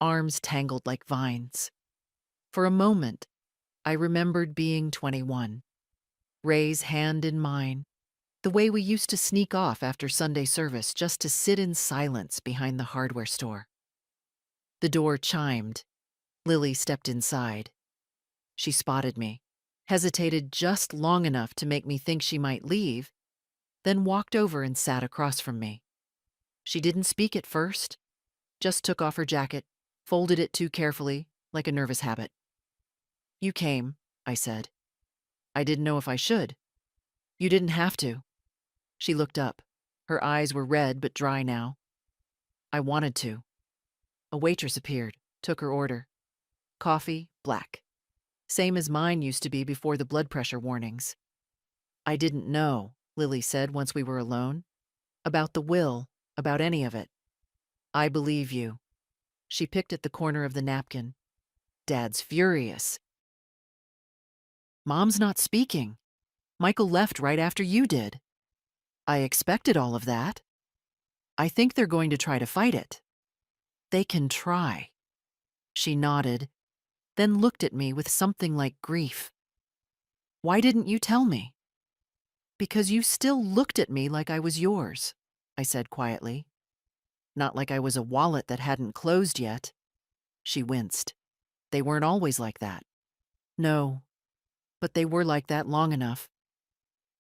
S1: arms tangled like vines. For a moment, I remembered being 21. Ray's hand in mine, The way we used to sneak off after Sunday service just to sit in silence behind the hardware store. The door chimed. Lily stepped inside. She spotted me, hesitated just long enough to make me think she might leave, then walked over and sat across from me. She didn't speak at first, just took off her jacket, folded it too carefully, like a nervous habit. "You came," I said. "I didn't know if I should." "You didn't have to." She looked up. Her eyes were red but dry now. "I wanted to." A waitress appeared, took her order. Coffee, black. Same as mine used to be before the blood pressure warnings. "I didn't know," Lily said once we were alone. "About the will, about any of it." "I believe you." She picked at the corner of the napkin. "Dad's furious." "Mom's not speaking. Michael left right after you did." "I expected all of that." "I think they're going to try to fight it." "They can try." She nodded, then looked at me with something like grief. "Why didn't you tell me?" "Because you still looked at me like I was yours," I said quietly. "Not like I was a wallet that hadn't closed yet." She winced. "They weren't always like that." "No, but they were like that long enough."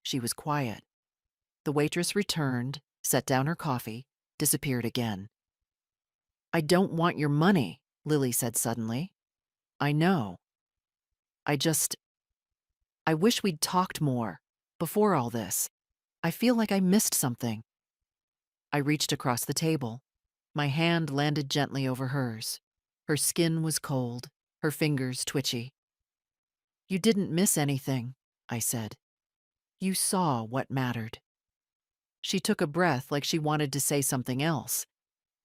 S1: She was quiet. The waitress returned, set down her coffee, disappeared again. "I don't want your money," Lily said suddenly. "I know. I wish we'd talked more, before all this. I feel like I missed something." I reached across the table. My hand landed gently over hers. Her skin was cold, her fingers twitchy. "You didn't miss anything," I said. "You saw what mattered." She took a breath like she wanted to say something else,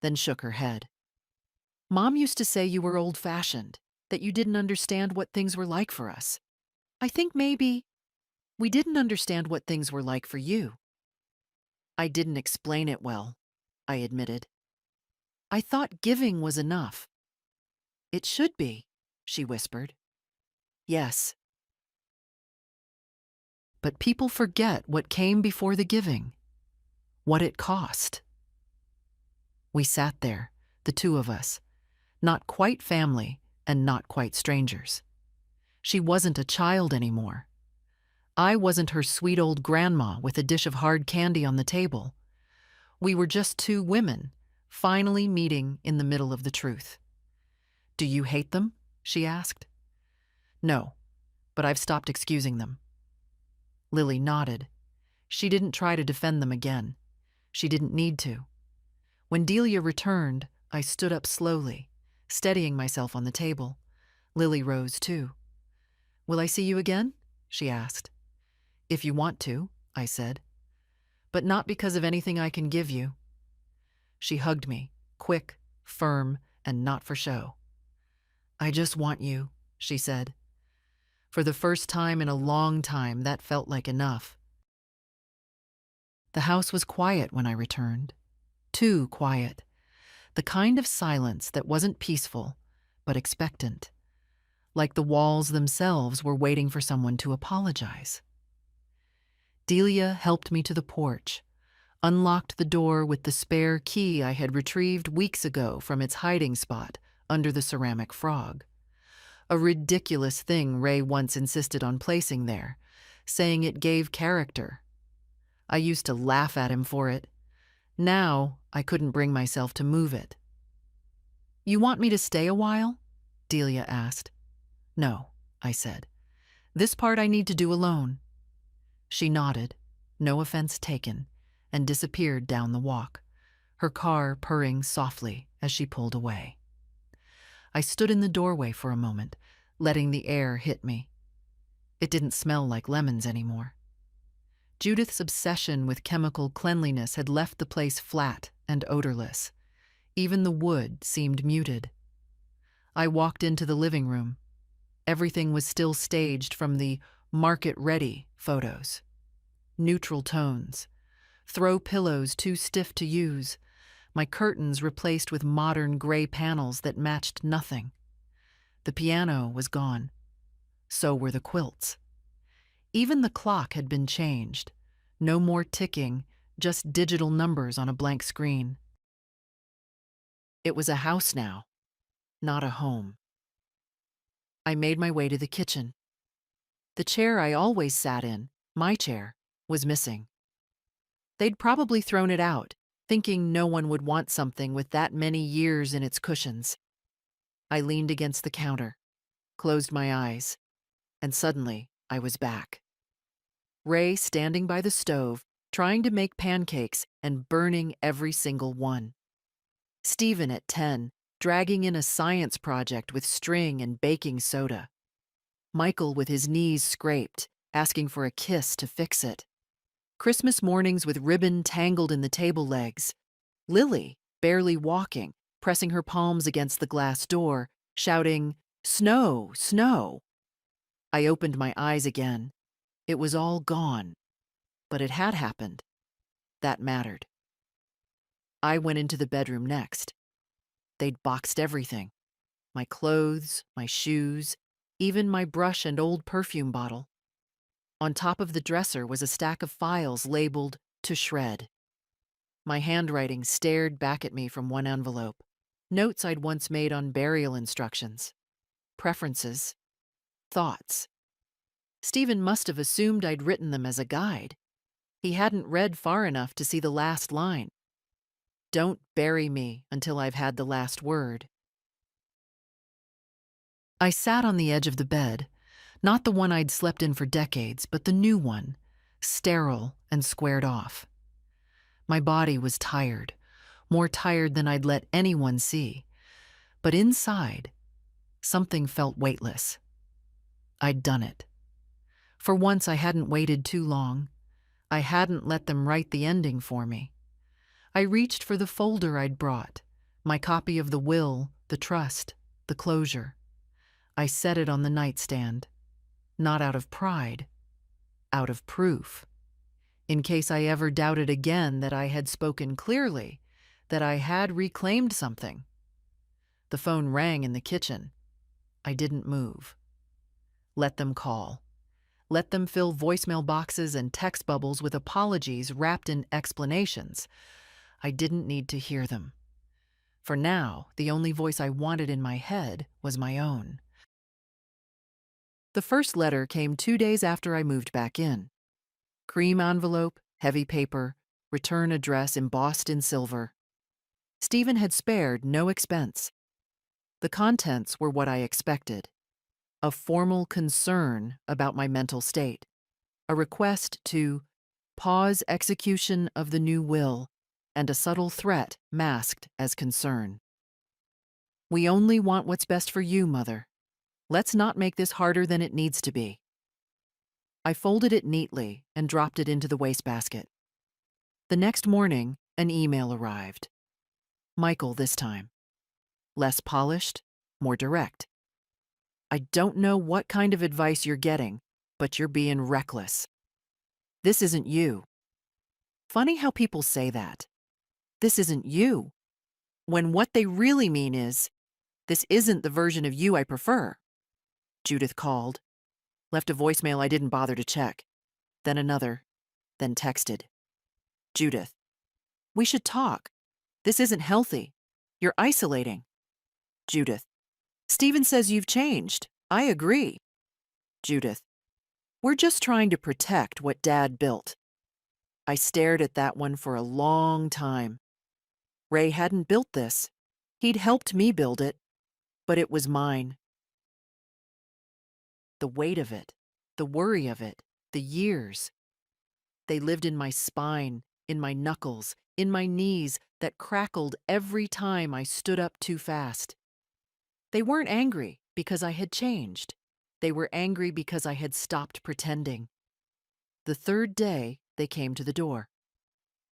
S1: then shook her head. "Mom used to say you were old-fashioned, that you didn't understand what things were like for us. I think maybe we didn't understand what things were like for you." "I didn't explain it well," I admitted. "I thought giving was enough." "It should be," she whispered. "Yes. But people forget what came before the giving, what it cost." We sat there, the two of us, not quite family and not quite strangers. She wasn't a child anymore. I wasn't her sweet old grandma with a dish of hard candy on the table. We were just two women, finally meeting in the middle of the truth. "Do you hate them?" she asked. "No, but I've stopped excusing them." Lily nodded. She didn't try to defend them again. She didn't need to. When Delia returned, I stood up slowly, steadying myself on the table. Lily rose too. "Will I see you again?" she asked. "If you want to," I said. "But not because of anything I can give you." She hugged me, quick, firm, and not for show. "I just want you," she said. For the first time in a long time, that felt like enough. The house was quiet when I returned. Too quiet. The kind of silence that wasn't peaceful, but expectant. Like the walls themselves were waiting for someone to apologize. Delia helped me to the porch, unlocked the door with the spare key I had retrieved weeks ago from its hiding spot under the ceramic frog. A ridiculous thing Ray once insisted on placing there, saying it gave character. I used to laugh at him for it. Now I couldn't bring myself to move it. "You want me to stay a while?" Delia asked. "No," I said. "This part I need to do alone." She nodded, no offense taken, and disappeared down the walk, her car purring softly as she pulled away. I stood in the doorway for a moment, letting the air hit me. It didn't smell like lemons anymore. Judith's obsession with chemical cleanliness had left the place flat and odorless. Even the wood seemed muted. I walked into the living room. Everything was still staged from the market-ready photos. Neutral tones. Throw pillows too stiff to use. My curtains replaced with modern gray panels that matched nothing. The piano was gone. So were the quilts. Even the clock had been changed. No more ticking, just digital numbers on a blank screen. It was a house now, not a home. I made my way to the kitchen. The chair I always sat in, my chair, was missing. They'd probably thrown it out, thinking no one would want something with that many years in its cushions. I leaned against the counter, closed my eyes, and suddenly I was back. Ray standing by the stove, trying to make pancakes and burning every single one. Stephen at 10, dragging in a science project with string and baking soda. Michael with his knees scraped, asking for a kiss to fix it. Christmas mornings with ribbon tangled in the table legs. Lily, barely walking, pressing her palms against the glass door, shouting, "Snow, snow." I opened my eyes again. It was all gone. But it had happened. That mattered. I went into the bedroom next. They'd boxed everything. My clothes, my shoes, even my brush and old perfume bottle. On top of the dresser was a stack of files labeled "to shred." My handwriting stared back at me from one envelope. Notes I'd once made on burial instructions. Preferences. Thoughts. Stephen must have assumed I'd written them as a guide. He hadn't read far enough to see the last line. Don't bury me until I've had the last word. I sat on the edge of the bed, not the one I'd slept in for decades, but the new one, sterile and squared off. My body was tired, more tired than I'd let anyone see. But inside, something felt weightless. I'd done it. For once, I hadn't waited too long. I hadn't let them write the ending for me. I reached for the folder I'd brought, my copy of the will, the trust, the closure. I set it on the nightstand, not out of pride, out of proof. In case I ever doubted again that I had spoken clearly, that I had reclaimed something. The phone rang in the kitchen. I didn't move. Let them call. Let them fill voicemail boxes and text bubbles with apologies wrapped in explanations. I didn't need to hear them. For now, the only voice I wanted in my head was my own. The first letter came 2 days after I moved back in. Cream envelope, heavy paper, return address embossed in silver. Stephen had spared no expense. The contents were what I expected. A formal concern about my mental state. A request to pause execution of the new will, and a subtle threat masked as concern. We only want what's best for you, Mother. Let's not make this harder than it needs to be. I folded it neatly and dropped it into the wastebasket. The next morning, an email arrived. Michael this time. Less polished, more direct. I don't know what kind of advice you're getting, but you're being reckless. This isn't you. Funny how people say that. This isn't you. When what they really mean is, this isn't the version of you I prefer. Judith called. Left a voicemail I didn't bother to check. Then another. Then texted. Judith. We should talk. This isn't healthy. You're isolating. Judith. Stephen says you've changed. I agree. Judith. We're just trying to protect what Dad built. I stared at that one for a long time. Ray hadn't built this. He'd helped me build it, but it was mine. The weight of it, the worry of it, the years. They lived in my spine, in my knuckles, in my knees that crackled every time I stood up too fast. They weren't angry because I had changed. They were angry because I had stopped pretending. The third day, they came to the door.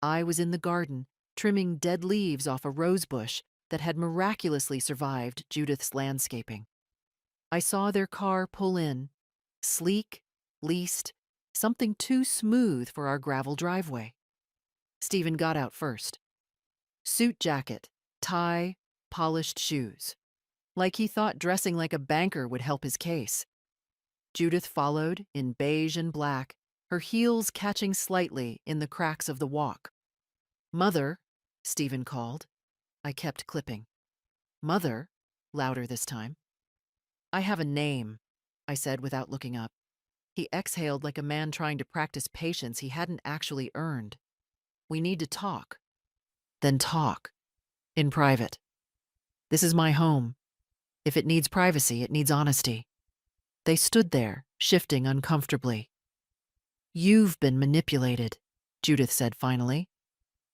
S1: I was in the garden, trimming dead leaves off a rose bush that had miraculously survived Judith's landscaping. I saw their car pull in, sleek, leased, something too smooth for our gravel driveway. Stephen got out first. Suit jacket, tie, polished shoes. Like he thought dressing like a banker would help his case. Judith followed in beige and black, her heels catching slightly in the cracks of the walk. "Mother," Stephen called. I kept clipping. "Mother," louder this time. "I have a name," I said without looking up. He exhaled like a man trying to practice patience he hadn't actually earned. "We need to talk." "Then talk. In private. This is my home. If it needs privacy, it needs honesty." They stood there, shifting uncomfortably. "You've been manipulated," Judith said finally.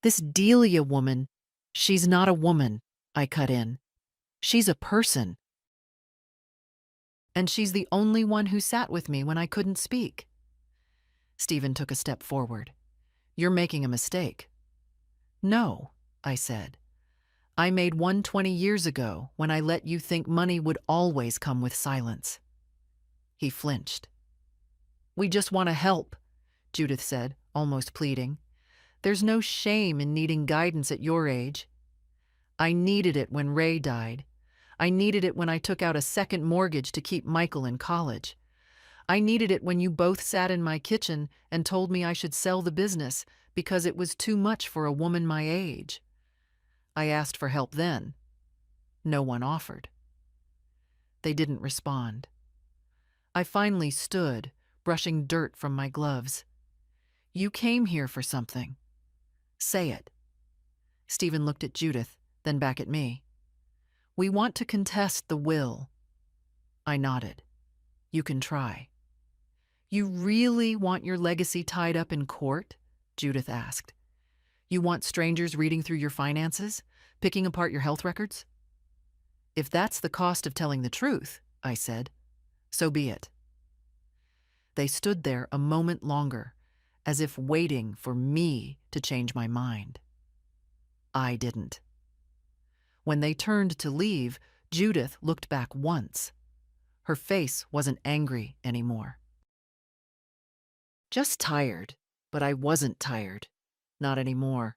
S1: "This Delia woman, she's not a woman," I cut in. "She's a person. And she's the only one who sat with me when I couldn't speak." Stephen took a step forward. "You're making a mistake." "No," I said. "I made one 20 years ago when I let you think money would always come with silence." He flinched. "We just want to help," Judith said, almost pleading. "There's no shame in needing guidance at your age. I needed it when Ray died. I needed it when I took out a second mortgage to keep Michael in college. I needed it when you both sat in my kitchen and told me I should sell the business because it was too much for a woman my age. I asked for help then. No one offered." They didn't respond. I finally stood, brushing dirt from my gloves. "You came here for something. Say it." Stephen looked at Judith, then back at me. "We want to contest the will." I nodded. "You can try." "You really want your legacy tied up in court?" Judith asked. "You want strangers reading through your finances, picking apart your health records?" "If that's the cost of telling the truth," I said, "so be it." They stood there a moment longer, as if waiting for me to change my mind. I didn't. When they turned to leave, Judith looked back once. Her face wasn't angry anymore. "Just tired," but I wasn't tired. Not anymore.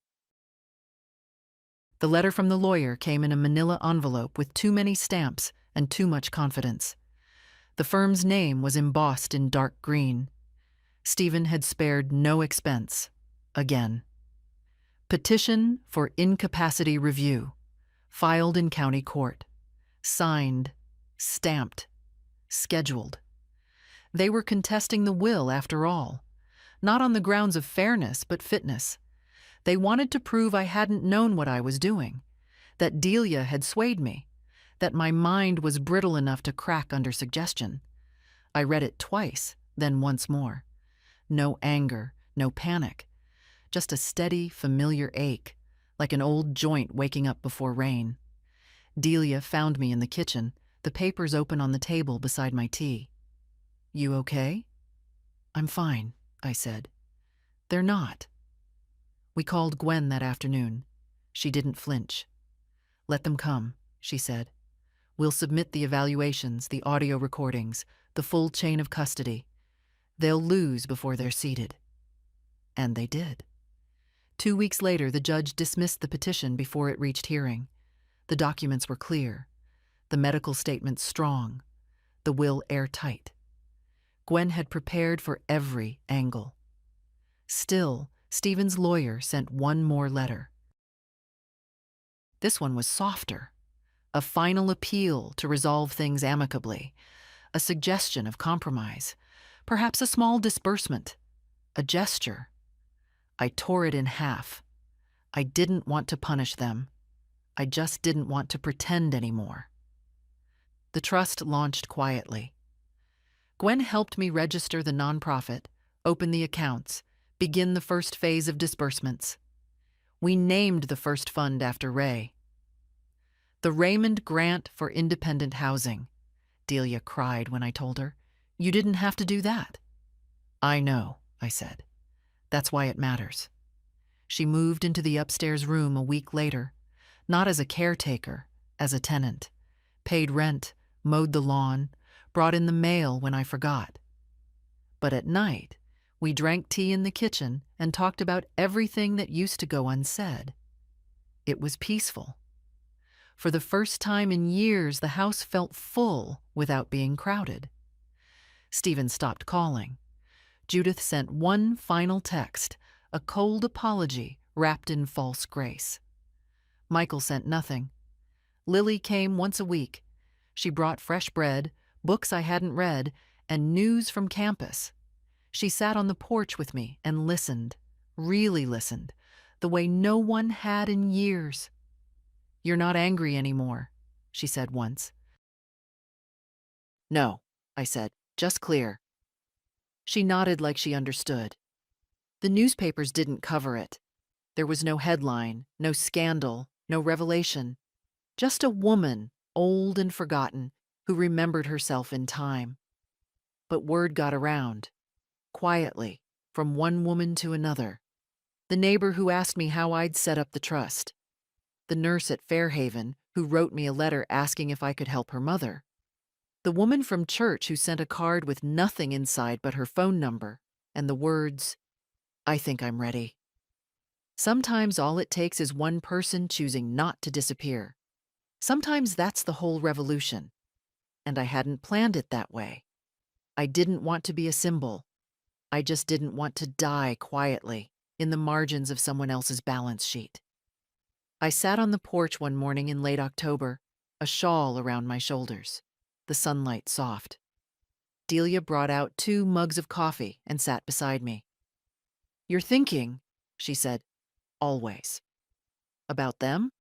S1: The letter from the lawyer came in a manila envelope with too many stamps and too much confidence. The firm's name was embossed in dark green. Stephen had spared no expense. Again. "Petition for incapacity review. Filed in county court. Signed. Stamped. Scheduled." They were contesting the will, after all. Not on the grounds of fairness, but fitness. They wanted to prove I hadn't known what I was doing, that Delia had swayed me, that my mind was brittle enough to crack under suggestion. I read it twice, then once more. No anger, no panic. Just a steady, familiar ache, like an old joint waking up before rain. Delia found me in the kitchen, the papers open on the table beside my tea. "You okay?" "I'm fine," I said. "They're not." We called Gwen that afternoon. She didn't flinch. "Let them come," she said. "We'll submit the evaluations, the audio recordings, the full chain of custody. They'll lose before they're seated." And they did. 2 weeks later, the judge dismissed the petition before it reached hearing. The documents were clear, the medical statements strong, the will airtight. Gwen had prepared for every angle. Still, Stephen's lawyer sent one more letter. This one was softer, a final appeal to resolve things amicably, a suggestion of compromise, perhaps a small disbursement, a gesture. I tore it in half. I didn't want to punish them. I just didn't want to pretend anymore. The trust launched quietly. Gwen helped me register the nonprofit, open the accounts, begin the first phase of disbursements. We named the first fund after Ray. "The Raymond Grant for Independent Housing," Delia cried when I told her. "You didn't have to do that." "I know," I said. "That's why it matters." She moved into the upstairs room a week later, not as a caretaker, as a tenant, paid rent, mowed the lawn, brought in the mail when I forgot. But at night, we drank tea in the kitchen and talked about everything that used to go unsaid. It was peaceful. For the first time in years, the house felt full without being crowded. Stephen stopped calling. Judith sent one final text, a cold apology wrapped in false grace. Michael sent nothing. Lily came once a week. She brought fresh bread, books I hadn't read, and news from campus. She sat on the porch with me and listened, really listened, the way no one had in years. "You're not angry anymore," she said once. "No," I said, "just clear." She nodded like she understood. The newspapers didn't cover it. There was no headline, no scandal, no revelation. Just a woman, old and forgotten, who remembered herself in time. But word got around, quietly, from one woman to another. The neighbor who asked me how I'd set up the trust. The nurse at Fairhaven who wrote me a letter asking if I could help her mother. The woman from church who sent a card with nothing inside but her phone number and the words, "I think I'm ready." Sometimes all it takes is one person choosing not to disappear. Sometimes that's the whole revolution. And I hadn't planned it that way. I didn't want to be a symbol. I just didn't want to die quietly in the margins of someone else's balance sheet. I sat on the porch one morning in late October, a shawl around my shoulders, the sunlight soft. Delia brought out 2 mugs of coffee and sat beside me. "You're thinking," she said, "always. About them?"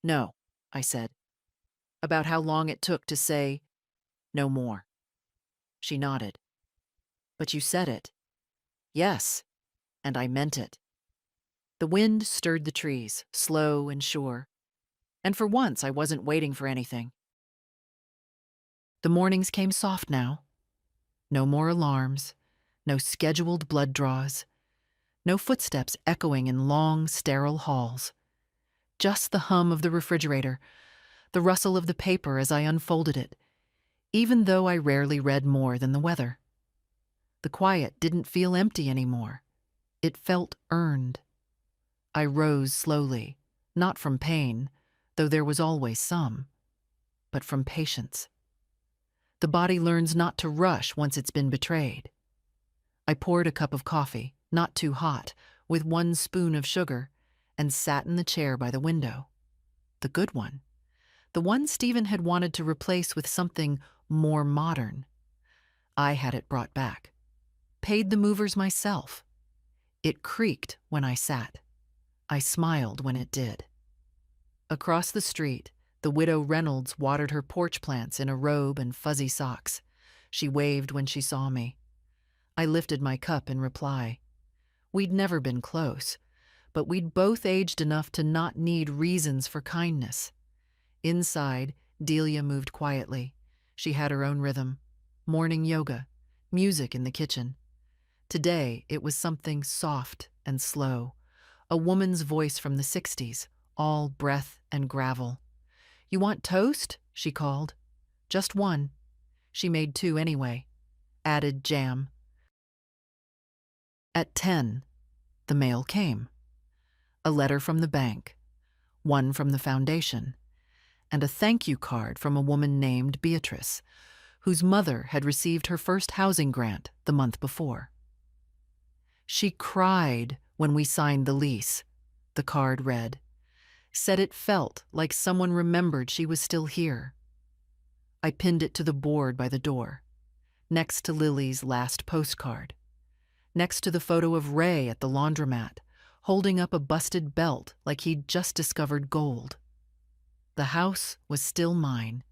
S1: "No," I said. "About how long it took to say, 'no more.'" She nodded. "But you said it." "Yes, and I meant it." The wind stirred the trees, slow and sure. And for once I wasn't waiting for anything. The mornings came soft now. No more alarms, no scheduled blood draws, no footsteps echoing in long, sterile halls. Just the hum of the refrigerator, the rustle of the paper as I unfolded it, even though I rarely read more than the weather. The quiet didn't feel empty anymore. It felt earned. I rose slowly, not from pain, though there was always some, but from patience. The body learns not to rush once it's been betrayed. I poured a cup of coffee, not too hot, with 1 spoon of sugar, and sat in the chair by the window. The good one. The one Stephen had wanted to replace with something more modern. I had it brought back. Paid the movers myself. It creaked when I sat. I smiled when it did. Across the street, the widow Reynolds watered her porch plants in a robe and fuzzy socks. She waved when she saw me. I lifted my cup in reply. We'd never been close, but we'd both aged enough to not need reasons for kindness. Inside, Delia moved quietly. She had her own rhythm. Morning yoga, music in the kitchen. Today, it was something soft and slow. A woman's voice from the 60s, all breath and gravel. "You want toast?" she called. "Just 1. She made 2 anyway. Added jam. At 10, the mail came. A letter from the bank, one from the foundation, and a thank you card from a woman named Beatrice, whose mother had received her first housing grant the month before. She cried when we signed the lease, the card read. Said it felt like someone remembered she was still here. I pinned it to the board by the door, next to Lily's last postcard, next to the photo of Ray at the laundromat, holding up a busted belt like he'd just discovered gold. The house was still mine,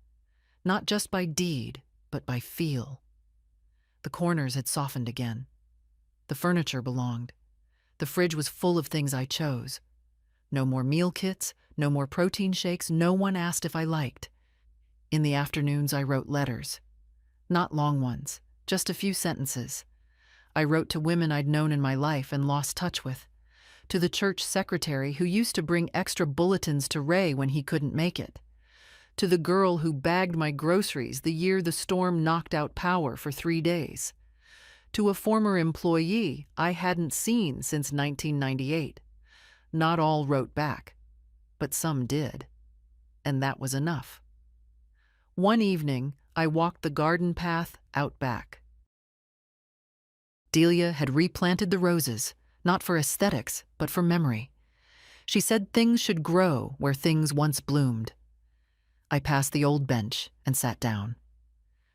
S1: not just by deed, but by feel. The corners had softened again. The furniture belonged. The fridge was full of things I chose. No more meal kits, no more protein shakes, no one asked if I liked. In the afternoons, I wrote letters. Not long ones, just a few sentences. I wrote to women I'd known in my life and lost touch with. To the church secretary who used to bring extra bulletins to Ray when he couldn't make it. To the girl who bagged my groceries the year the storm knocked out power for 3 days. To a former employee I hadn't seen since 1998. Not all wrote back, but some did. And that was enough. One evening, I walked the garden path out back. Delia had replanted the roses, not for aesthetics, but for memory. She said things should grow where things once bloomed. I passed the old bench and sat down.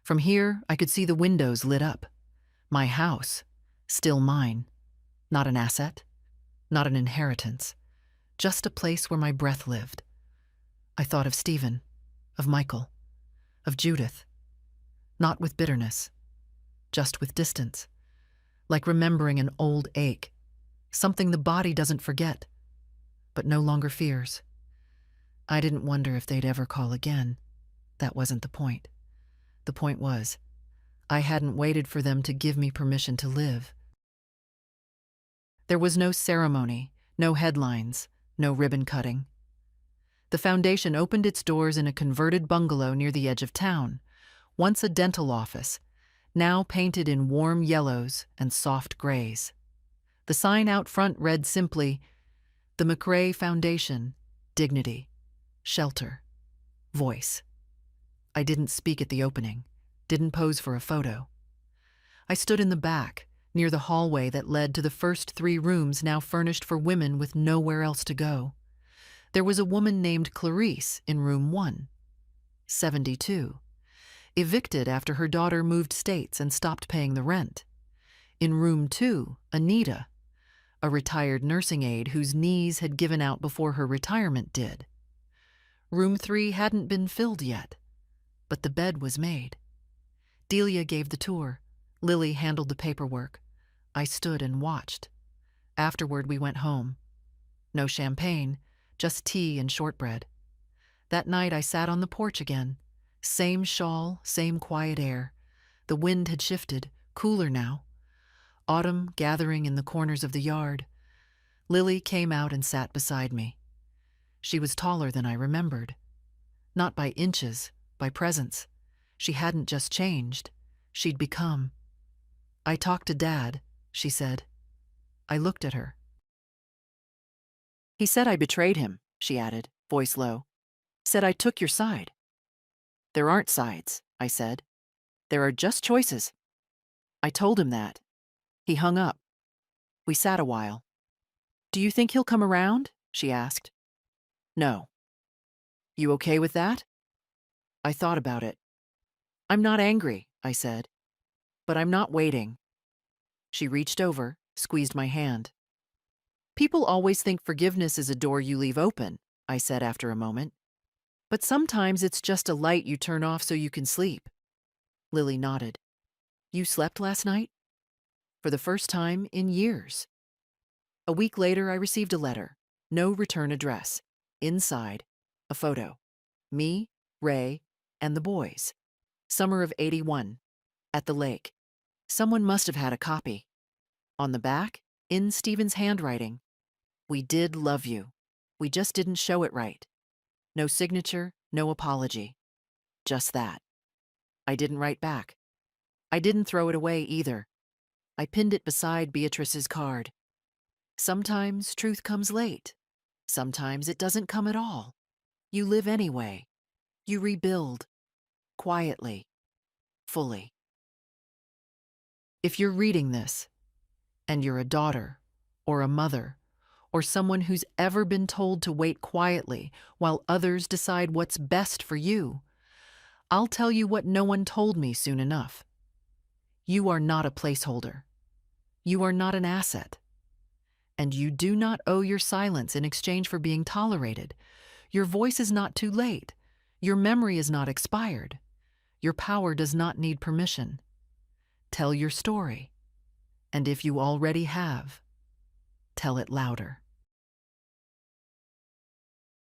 S1: From here, I could see the windows lit up. My house, still mine. Not an asset, not an inheritance, just a place where my breath lived. I thought of Stephen, of Michael, of Judith. Not with bitterness, just with distance. Like remembering an old ache, something the body doesn't forget, but no longer fears. I didn't wonder if they'd ever call again. That wasn't the point. The point was, I hadn't waited for them to give me permission to live. There was no ceremony, no headlines, no ribbon cutting. The foundation opened its doors in a converted bungalow near the edge of town, once a dental office, now painted in warm yellows and soft grays. The sign out front read simply, "The McRae Foundation, Dignity, Shelter, Voice." I didn't speak at the opening, didn't pose for a photo. I stood in the back, near the hallway that led to the first 3 rooms now furnished for women with nowhere else to go. There was a woman named Clarice in room 1, 72. Evicted after her daughter moved states and stopped paying the rent. In room 2, Anita, a retired nursing aide whose knees had given out before her retirement did. Room 3 hadn't been filled yet, but the bed was made. Delia gave the tour. Lily handled the paperwork. I stood and watched. Afterward, we went home. No champagne, just tea and shortbread. That night, I sat on the porch again. Same shawl, same quiet air. The wind had shifted, cooler now. Autumn gathering in the corners of the yard. Lily came out and sat beside me. She was taller than I remembered. Not by inches, by presence. She hadn't just changed. She'd become. "I talked to Dad," she said. I looked at her. "He said I betrayed him," she added, voice low. "Said I took your side." "There aren't sides," I said. "There are just choices." I told him that. He hung up. We sat a while. "Do you think he'll come around?" she asked. "No." "You okay with that?" I thought about it. "I'm not angry," I said. "But I'm not waiting." She reached over, squeezed my hand. "People always think forgiveness is a door you leave open," I said after a moment. "But sometimes it's just a light you turn off so you can sleep." Lily nodded. "You slept last night?" "For the first time in years." A week later, I received a letter. No return address. Inside, a photo. Me, Ray, and the boys. Summer of '81. At the lake. Someone must have had a copy. On the back, in Stephen's handwriting, "We did love you. We just didn't show it right." No signature, no apology. Just that. I didn't write back. I didn't throw it away either. I pinned it beside Beatrice's card. Sometimes truth comes late. Sometimes it doesn't come at all. You live anyway. You rebuild. Quietly. Fully. If you're reading this, and you're a daughter, or a mother, or someone who's ever been told to wait quietly while others decide what's best for you, I'll tell you what no one told me soon enough. You are not a placeholder. You are not an asset. And you do not owe your silence in exchange for being tolerated. Your voice is not too late. Your memory is not expired. Your power does not need permission. Tell your story. And if you already have, tell it louder.